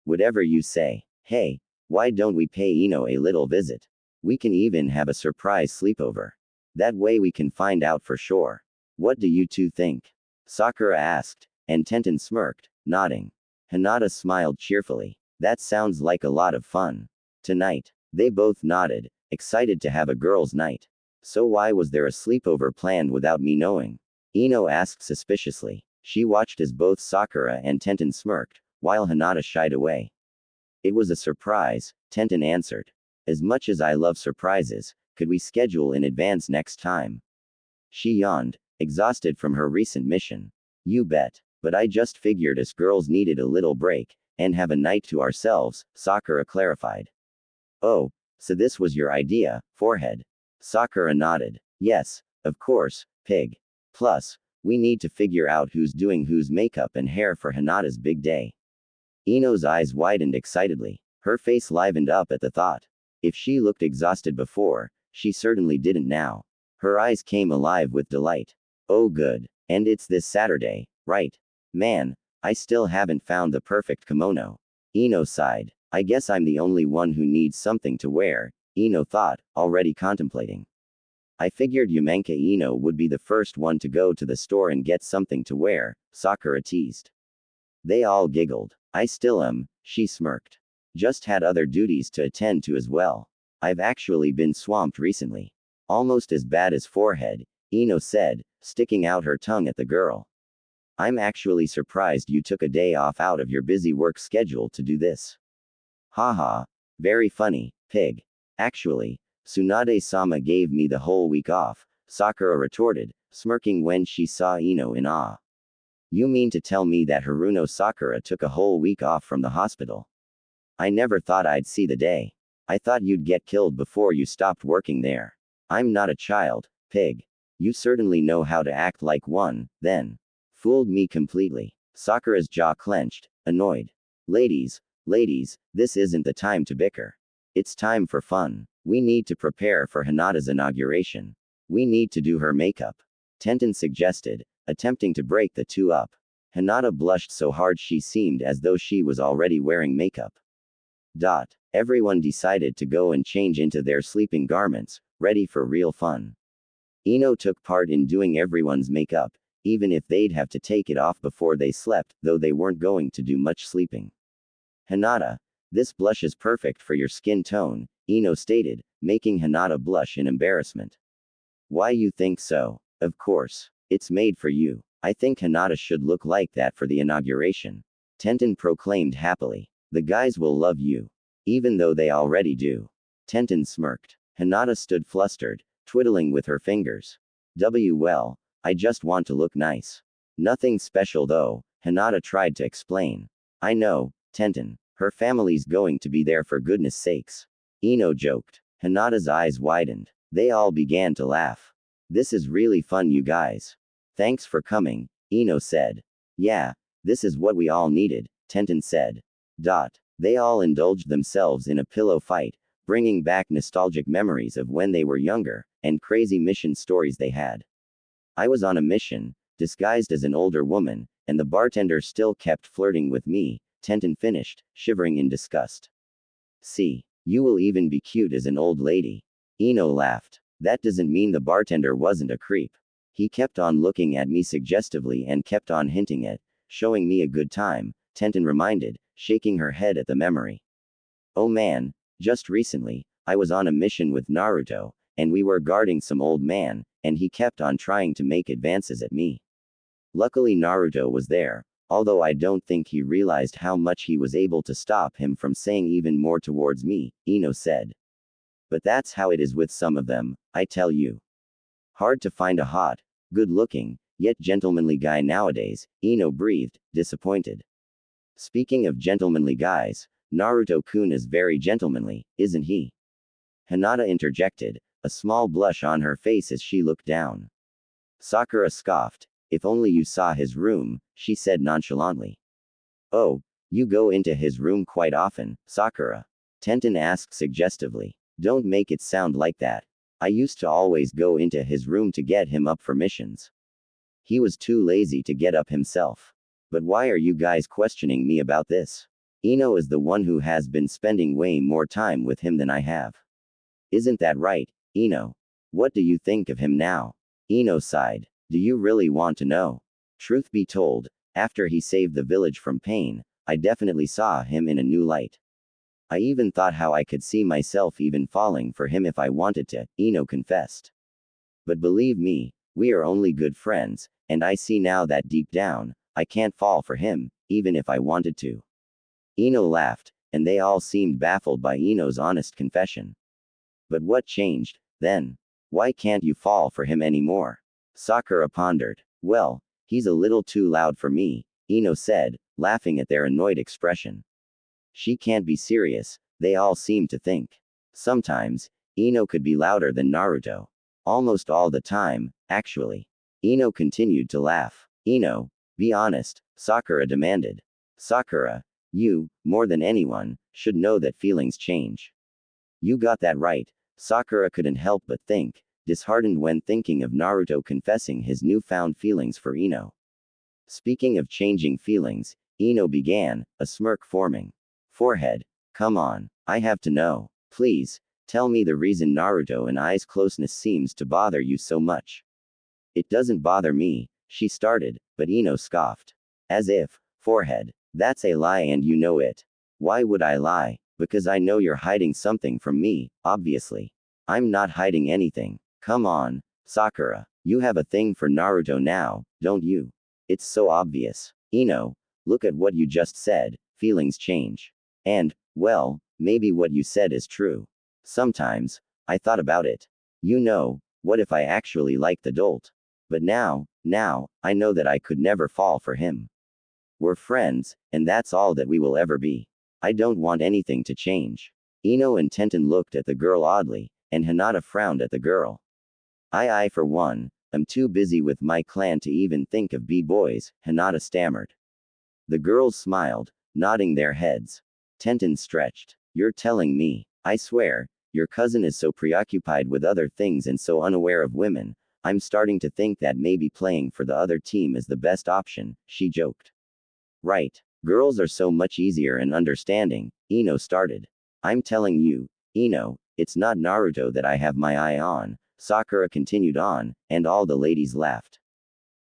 Whatever you say. Hey, why don't we pay Ino a little visit? We can even have a surprise sleepover. That way we can find out for sure. What do you two think? Sakura asked, and Tenten smirked, nodding. Hinata smiled cheerfully. That sounds like a lot of fun. Tonight. They both nodded, excited to have a girls' night. So why was there a sleepover planned without me knowing? Ino asked suspiciously. She watched as both Sakura and Tenten smirked, while Hinata shied away. It was a surprise, Tenten answered. As much as I love surprises, could we schedule in advance next time? She yawned, exhausted from her recent mission. You bet. But I just figured us girls needed a little break, and have a night to ourselves, Sakura clarified. Oh, so this was your idea, forehead. Sakura nodded. Yes, of course, pig. Plus, we need to figure out who's doing whose makeup and hair for Hinata's big day. Ino's eyes widened excitedly. Her face livened up at the thought. If she looked exhausted before, she certainly didn't now. Her eyes came alive with delight. Oh good. And it's this Saturday, right? Man, I still haven't found the perfect kimono. Ino sighed. I guess I'm the only one who needs something to wear, Ino thought, already contemplating. I figured Yamenka Ino would be the first one to go to the store and get something to wear, Sakura teased. They all giggled. I still am, she smirked. Just had other duties to attend to as well. I've actually been swamped recently. Almost as bad as forehead, Ino said, sticking out her tongue at the girl. I'm actually surprised you took a day off out of your busy work schedule to do this. Haha. Very funny, pig. Actually, Tsunade-sama gave me the whole week off, Sakura retorted, smirking when she saw Ino in awe. You mean to tell me that Haruno Sakura took a whole week off from the hospital? I never thought I'd see the day. I thought you'd get killed before you stopped working there. I'm not a child, pig. You certainly know how to act like one, then. Fooled me completely. Sakura's jaw clenched, annoyed. Ladies, this isn't the time to bicker. It's time for fun. We need to prepare for Hinata's inauguration. We need to do her makeup. Tenten suggested, attempting to break the two up. Hinata blushed so hard she seemed as though she was already wearing makeup. Everyone decided to go and change into their sleeping garments, ready for real fun. Ino took part in doing everyone's makeup, even if they'd have to take it off before they slept, though they weren't going to do much sleeping. Hinata, this blush is perfect for your skin tone, Ino stated, making Hinata blush in embarrassment. Why you think so? Of course. It's made for you. I think Hinata should look like that for the inauguration. Tenten proclaimed happily. The guys will love you. Even though they already do. Tenten smirked. Hinata stood flustered, twiddling with her fingers. Well, I just want to look nice. Nothing special though, Hinata tried to explain. I know, Tenten. Her family's going to be there for goodness sakes. Ino joked. Hinata's eyes widened. They all began to laugh. This is really fun, you guys. Thanks for coming, Ino said. Yeah, this is what we all needed, Tenten said. They all indulged themselves in a pillow fight, bringing back nostalgic memories of when they were younger, and crazy mission stories they had. I was on a mission, disguised as an older woman, and the bartender still kept flirting with me, Tenten finished, shivering in disgust. See, you will even be cute as an old lady. Ino laughed. That doesn't mean the bartender wasn't a creep. He kept on looking at me suggestively and kept on hinting at, showing me a good time, Tenten reminded, shaking her head at the memory. Oh man, just recently, I was on a mission with Naruto, and we were guarding some old man, and he kept on trying to make advances at me. Luckily Naruto was there, although I don't think he realized how much he was able to stop him from saying even more towards me, Ino said. But that's how it is with some of them, I tell you. Hard to find a hot, Good looking, yet gentlemanly guy nowadays, Ino breathed, disappointed. Speaking of gentlemanly guys, Naruto-kun is very gentlemanly, isn't he? Hinata interjected, a small blush on her face as she looked down. Sakura scoffed. If only you saw his room, she said nonchalantly. Oh, you go into his room quite often, Sakura? Tenten asked suggestively. Don't make it sound like that. I used to always go into his room to get him up for missions. He was too lazy to get up himself. But why are you guys questioning me about this? Ino is the one who has been spending way more time with him than I have. Isn't that right, Ino? What do you think of him now? Ino sighed. Do you really want to know? Truth be told, after he saved the village from pain, I definitely saw him in a new light. I even thought how I could see myself even falling for him if I wanted to, Ino confessed. But believe me, we are only good friends, and I see now that deep down, I can't fall for him, even if I wanted to. Ino laughed, and they all seemed baffled by Ino's honest confession. But what changed, then? Why can't you fall for him anymore? Sakura pondered. Well, he's a little too loud for me, Ino said, laughing at their annoyed expression. She can't be serious, they all seem to think. Sometimes, Ino could be louder than Naruto. Almost all the time, actually. Ino continued to laugh. Ino, be honest, Sakura demanded. Sakura, you, more than anyone, should know that feelings change. You got that right, Sakura couldn't help but think, disheartened when thinking of Naruto confessing his newfound feelings for Ino. Speaking of changing feelings, Ino began, a smirk forming. Forehead, come on, I have to know. Please, tell me the reason Naruto and I's closeness seems to bother you so much. It doesn't bother me, she started, but Ino scoffed. As if, forehead, that's a lie and you know it. Why would I lie? Because I know you're hiding something from me, obviously. I'm not hiding anything. Come on, Sakura, you have a thing for Naruto now, don't you? It's so obvious. Ino, look at what you just said, feelings change. And, well, maybe what you said is true. Sometimes, I thought about it. You know, what if I actually liked the dolt? But now, I know that I could never fall for him. We're friends, and that's all that we will ever be. I don't want anything to change. Ino and Tenten looked at the girl oddly, and Hinata frowned at the girl. I for one, am too busy with my clan to even think of b-boys, Hinata stammered. The girls smiled, nodding their heads. Tenten stretched. You're telling me, I swear, your cousin is so preoccupied with other things and so unaware of women, I'm starting to think that maybe playing for the other team is the best option, she joked. Right. Girls are so much easier and understanding, Ino started. I'm telling you, Ino, it's not Naruto that I have my eye on, Sakura continued on, and all the ladies laughed.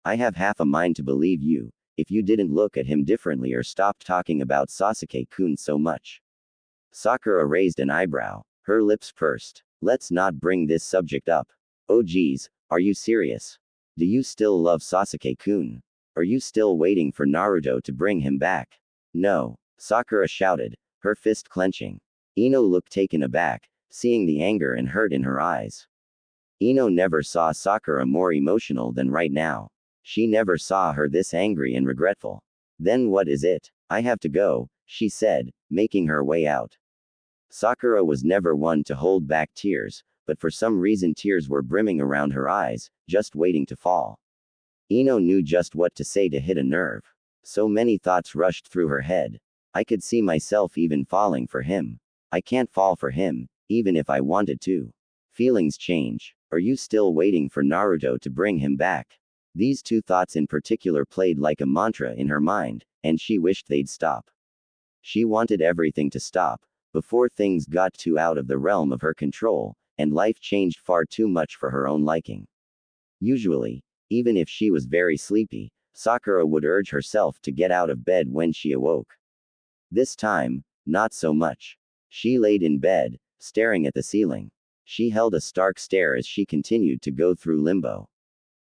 I have half a mind to believe you, if you didn't look at him differently or stopped talking about Sasuke-kun so much. Sakura raised an eyebrow, her lips pursed. Let's not bring this subject up. Oh geez, are you serious? Do you still love Sasuke-kun? Are you still waiting for Naruto to bring him back? No, Sakura shouted, her fist clenching. Ino looked taken aback, seeing the anger and hurt in her eyes. Ino never saw Sakura more emotional than right now. She never saw her this angry and regretful. Then what is it? I have to go, she said, making her way out. Sakura was never one to hold back tears, but for some reason tears were brimming around her eyes, just waiting to fall. Ino knew just what to say to hit a nerve. So many thoughts rushed through her head. I could see myself even falling for him. I can't fall for him, even if I wanted to. Feelings change. Are you still waiting for Naruto to bring him back? These two thoughts in particular played like a mantra in her mind, and she wished they'd stop. She wanted everything to stop, before things got too out of the realm of her control, and life changed far too much for her own liking. Usually, even if she was very sleepy, Sakura would urge herself to get out of bed when she awoke. This time, not so much. She laid in bed, staring at the ceiling. She held a stark stare as she continued to go through limbo.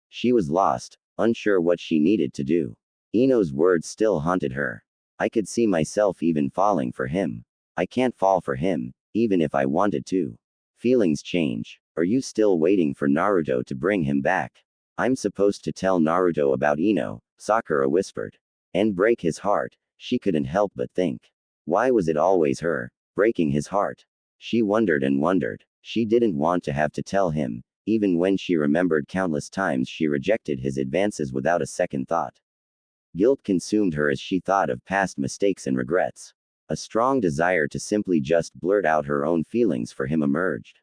She was lost, unsure what she needed to do. Ino's words still haunted her. I could see myself even falling for him. I can't fall for him, even if I wanted to. Feelings change. Are you still waiting for Naruto to bring him back? I'm supposed to tell Naruto about Ino, Sakura whispered. And break his heart. She couldn't help but think. Why was it always her, breaking his heart? She wondered and wondered. She didn't want to have to tell him, even when she remembered countless times she rejected his advances without a second thought. Guilt consumed her as she thought of past mistakes and regrets. A strong desire to simply just blurt out her own feelings for him emerged.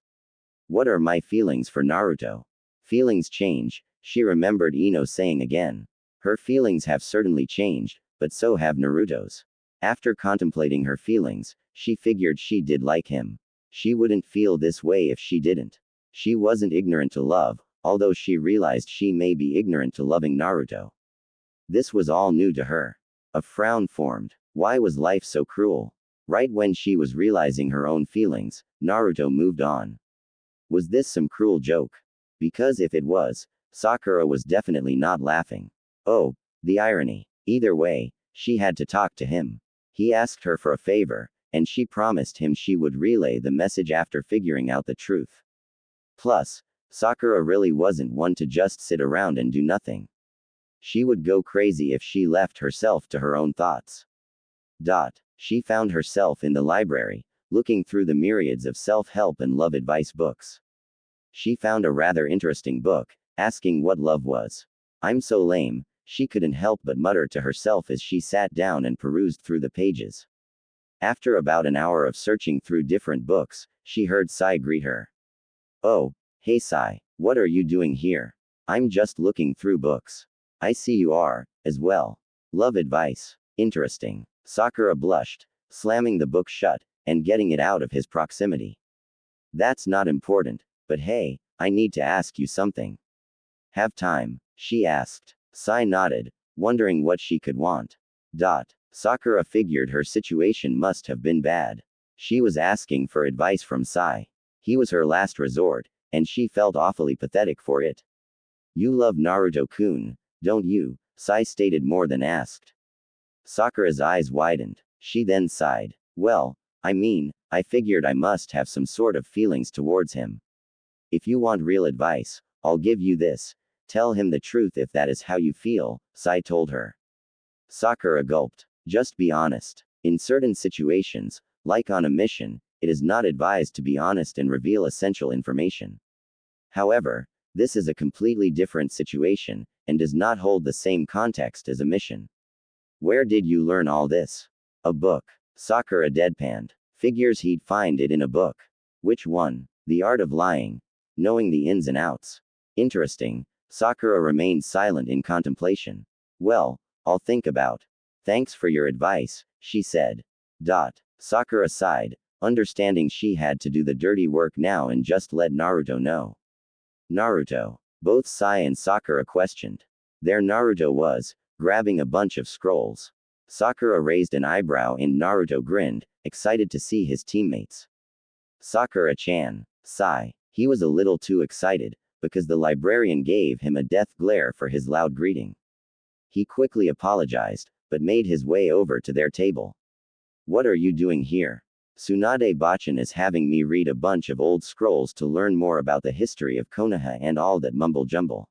What are my feelings for Naruto? Feelings change, she remembered Ino saying again. Her feelings have certainly changed, but so have Naruto's. After contemplating her feelings, she figured she did like him. She wouldn't feel this way if she didn't. She wasn't ignorant to love, although she realized she may be ignorant to loving Naruto. This was all new to her. A frown formed. Why was life so cruel? Right when she was realizing her own feelings, Naruto moved on. Was this some cruel joke? Because if it was, Sakura was definitely not laughing. Oh, the irony. Either way, she had to talk to him. He asked her for a favor, and she promised him she would relay the message after figuring out the truth. Plus, Sakura really wasn't one to just sit around and do nothing. She would go crazy if she left herself to her own thoughts. She found herself in the library, looking through the myriads of self-help and love advice books. She found a rather interesting book, asking what love was. I'm so lame, she couldn't help but mutter to herself as she sat down and perused through the pages. After about an hour of searching through different books, she heard Sai greet her. Oh, hey Sai, what are you doing here? I'm just looking through books. I see you are, as well. Love advice. Interesting. Sakura blushed, slamming the book shut, and getting it out of his proximity. That's not important, but hey, I need to ask you something. Have time? She asked. Sai nodded, wondering what she could want. Sakura figured her situation must have been bad. She was asking for advice from Sai. He was her last resort, and she felt awfully pathetic for it. You love Naruto-kun, don't you? Sai stated more than asked. Sakura's eyes widened. She then sighed. Well, I figured I must have some sort of feelings towards him. If you want real advice, I'll give you this. Tell him the truth if that is how you feel, Sai told her. Sakura gulped. Just be honest. In certain situations, like on a mission, it is not advised to be honest and reveal essential information. However, this is a completely different situation, and does not hold the same context as a mission. Where did you learn all this? A book. Sakura deadpanned. Figures he'd find it in a book. Which one? The Art of Lying. Knowing the ins and outs. Interesting. Sakura remained silent in contemplation. Well, I'll think about. Thanks for your advice, she said. Sakura sighed, understanding she had to do the dirty work now and just let Naruto know. Naruto. Both Sai and Sakura questioned. There Naruto was, grabbing a bunch of scrolls. Sakura raised an eyebrow and Naruto grinned, excited to see his teammates. Sakura-chan. Sai. He was a little too excited, because the librarian gave him a death glare for his loud greeting. He quickly apologized, but made his way over to their table. What are you doing here? Tsunade-bachan is having me read a bunch of old scrolls to learn more about the history of Konoha and all that mumble-jumble.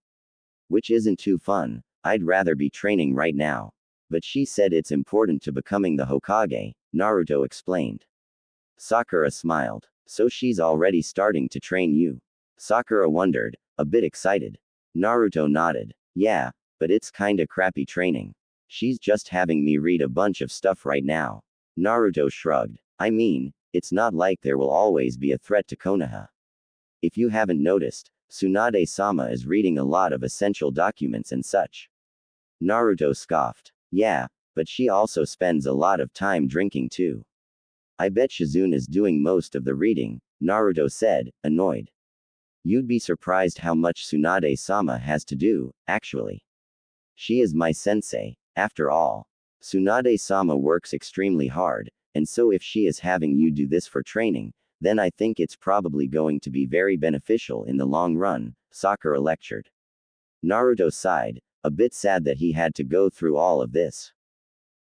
Which isn't too fun, I'd rather be training right now. But she said it's important to becoming the Hokage, Naruto explained. Sakura smiled. So she's already starting to train you? Sakura wondered, a bit excited. Naruto nodded. Yeah, but it's kinda crappy training. She's just having me read a bunch of stuff right now. Naruto shrugged. It's not like there will always be a threat to Konoha. If you haven't noticed, Tsunade-sama is reading a lot of essential documents and such. Naruto scoffed. Yeah, but she also spends a lot of time drinking too. I bet Shizune is doing most of the reading, Naruto said, annoyed. You'd be surprised how much Tsunade-sama has to do, actually. She is my sensei, after all. Tsunade-sama works extremely hard, and so if she is having you do this for training, then I think it's probably going to be very beneficial in the long run, Sakura lectured. Naruto sighed, a bit sad that he had to go through all of this.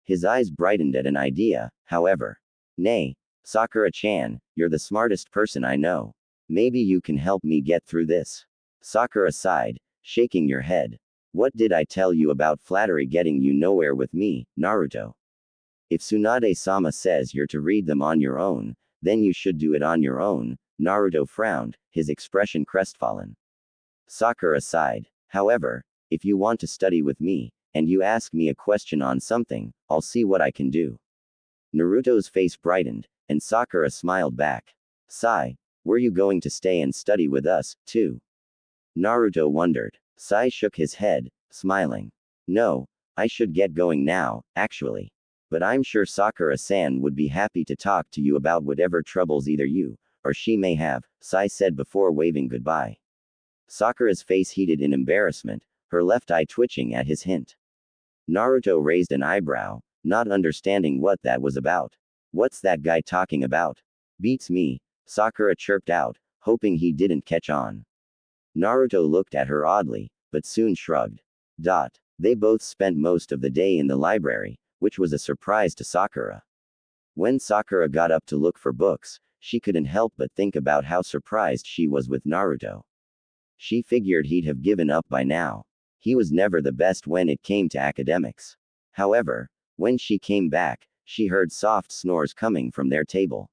His eyes brightened at an idea, however. Nay, Sakura-chan, you're the smartest person I know. Maybe you can help me get through this. Sakura sighed, shaking your head. What did I tell you about flattery getting you nowhere with me, Naruto? If Tsunade-sama says you're to read them on your own, then you should do it on your own. Naruto frowned, his expression crestfallen. Sakura sighed. However, if you want to study with me, and you ask me a question on something, I'll see what I can do. Naruto's face brightened, and Sakura smiled back. Sai, were you going to stay and study with us, too? Naruto wondered. Sai shook his head, smiling. No, I should get going now, actually. But I'm sure Sakura-san would be happy to talk to you about whatever troubles either you, or she may have, Sai said before waving goodbye. Sakura's face heated in embarrassment, her left eye twitching at his hint. Naruto raised an eyebrow, not understanding what that was about. What's that guy talking about? Beats me, Sakura chirped out, hoping he didn't catch on. Naruto looked at her oddly, but soon shrugged. They both spent most of the day in the library, which was a surprise to Sakura. When Sakura got up to look for books, she couldn't help but think about how surprised she was with Naruto. She figured he'd have given up by now. He was never the best when it came to academics. However, when she came back, she heard soft snores coming from their table.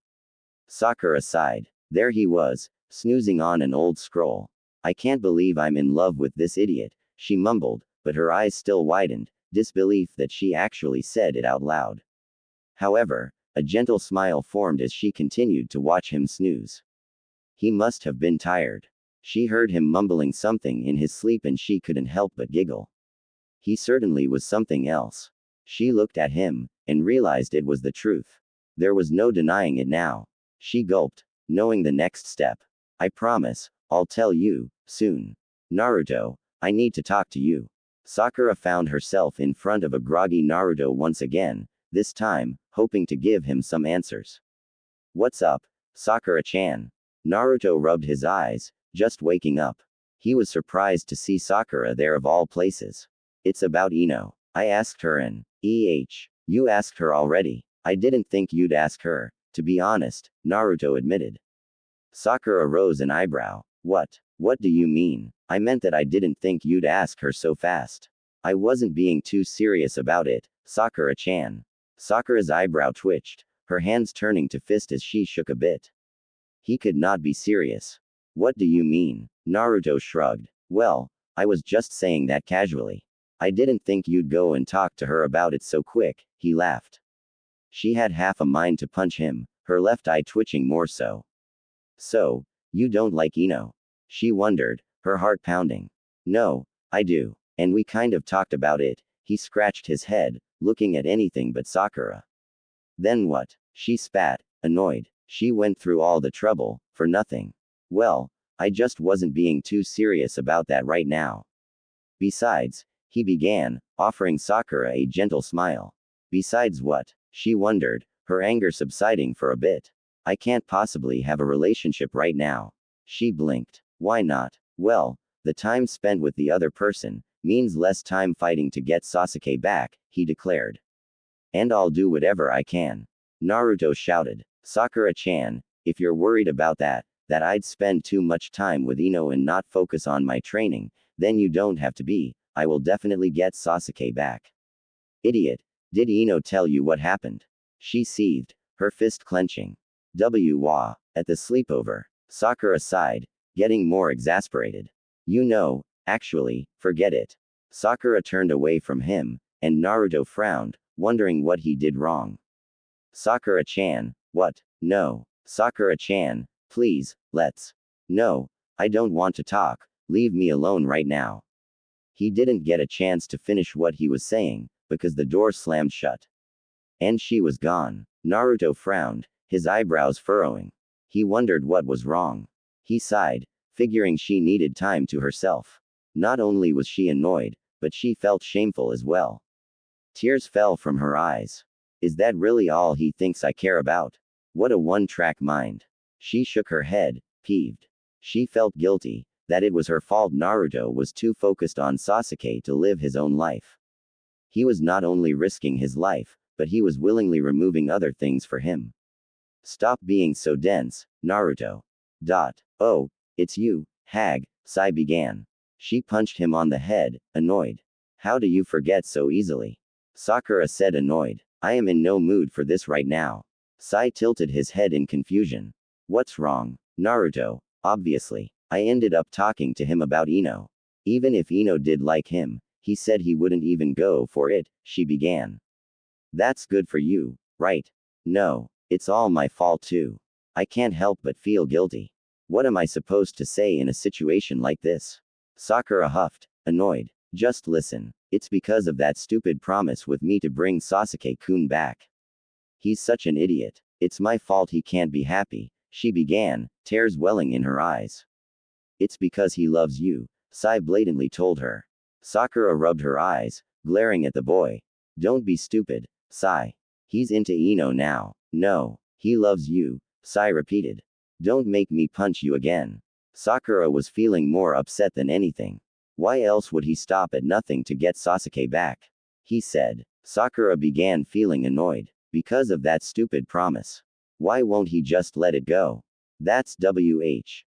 Sakura sighed. There he was, snoozing on an old scroll. I can't believe I'm in love with this idiot, she mumbled, but her eyes still widened, disbelief that she actually said it out loud. However, a gentle smile formed as she continued to watch him snooze. He must have been tired. She heard him mumbling something in his sleep and she couldn't help but giggle. He certainly was something else. She looked at him, and realized it was the truth. There was no denying it now. She gulped, knowing the next step. I promise, I'll tell you, soon. Naruto, I need to talk to you. Sakura found herself in front of a groggy Naruto once again, this time, hoping to give him some answers. What's up, Sakura-chan? Naruto rubbed his eyes, just waking up. He was surprised to see Sakura there of all places. It's about Ino. I asked her and, you asked her already. I didn't think you'd ask her, to be honest, Naruto admitted. Sakura rose an eyebrow. What do you mean? I meant that I didn't think you'd ask her so fast. I wasn't being too serious about it, Sakura-chan. Sakura's eyebrow twitched, her hands turning to fist as she shook a bit. He could not be serious. What do you mean? Naruto shrugged. Well, I was just saying that casually. I didn't think you'd go and talk to her about it so quick, he laughed. She had half a mind to punch him, her left eye twitching more so. So, you don't like Ino? She wondered, her heart pounding. No, I do. And we kind of talked about it. He scratched his head, looking at anything but Sakura. Then what? She spat, annoyed. She went through all the trouble, for nothing. Well, I just wasn't being too serious about that right now. Besides, he began, offering Sakura a gentle smile. Besides what? She wondered, her anger subsiding for a bit. I can't possibly have a relationship right now. She blinked. Why not? Well, the time spent with the other person means less time fighting to get Sasuke back, he declared. And I'll do whatever I can. Naruto shouted. Sakura-chan, if you're worried about that I'd spend too much time with Ino and not focus on my training, then you don't have to be. I will definitely get Sasuke back. Idiot. Did Ino tell you what happened? She seethed, her fist clenching. Wah. At the sleepover. Sakura sighed, getting more exasperated. You know, actually, forget it. Sakura turned away from him, and Naruto frowned, wondering what he did wrong. Sakura-chan, what? No. Sakura-chan, please, let's. No, I don't want to talk, leave me alone right now. He didn't get a chance to finish what he was saying, because the door slammed shut. And she was gone. Naruto frowned, his eyebrows furrowing. He wondered what was wrong. He sighed, figuring she needed time to herself. Not only was she annoyed, but she felt shameful as well. Tears fell from her eyes. Is that really all he thinks I care about? What a one-track mind. She shook her head, peeved. She felt guilty, that it was her fault Naruto was too focused on Sasuke to live his own life. He was not only risking his life, but he was willingly removing other things for him. Stop being so dense, Naruto. Oh, it's you, Hag, Sai began. She punched him on the head, annoyed. How do you forget so easily? Sakura said, annoyed. I am in no mood for this right now. Sai tilted his head in confusion. What's wrong? Naruto, obviously. I ended up talking to him about Ino. Even if Ino did like him, he said he wouldn't even go for it, she began. That's good for you, right? No, it's all my fault too. I can't help but feel guilty. What am I supposed to say in a situation like this? Sakura huffed, annoyed. Just listen. It's because of that stupid promise with me to bring Sasuke-kun back. He's such an idiot. It's my fault he can't be happy, she began, tears welling in her eyes. It's because he loves you, Sai blatantly told her. Sakura rubbed her eyes, glaring at the boy. Don't be stupid, Sai. He's into Ino now. No, he loves you, Sai repeated. Don't make me punch you again. Sakura was feeling more upset than anything. Why else would he stop at nothing to get Sasuke back? He said. Sakura began feeling annoyed. Because of that stupid promise. Why won't he just let it go? That's WH.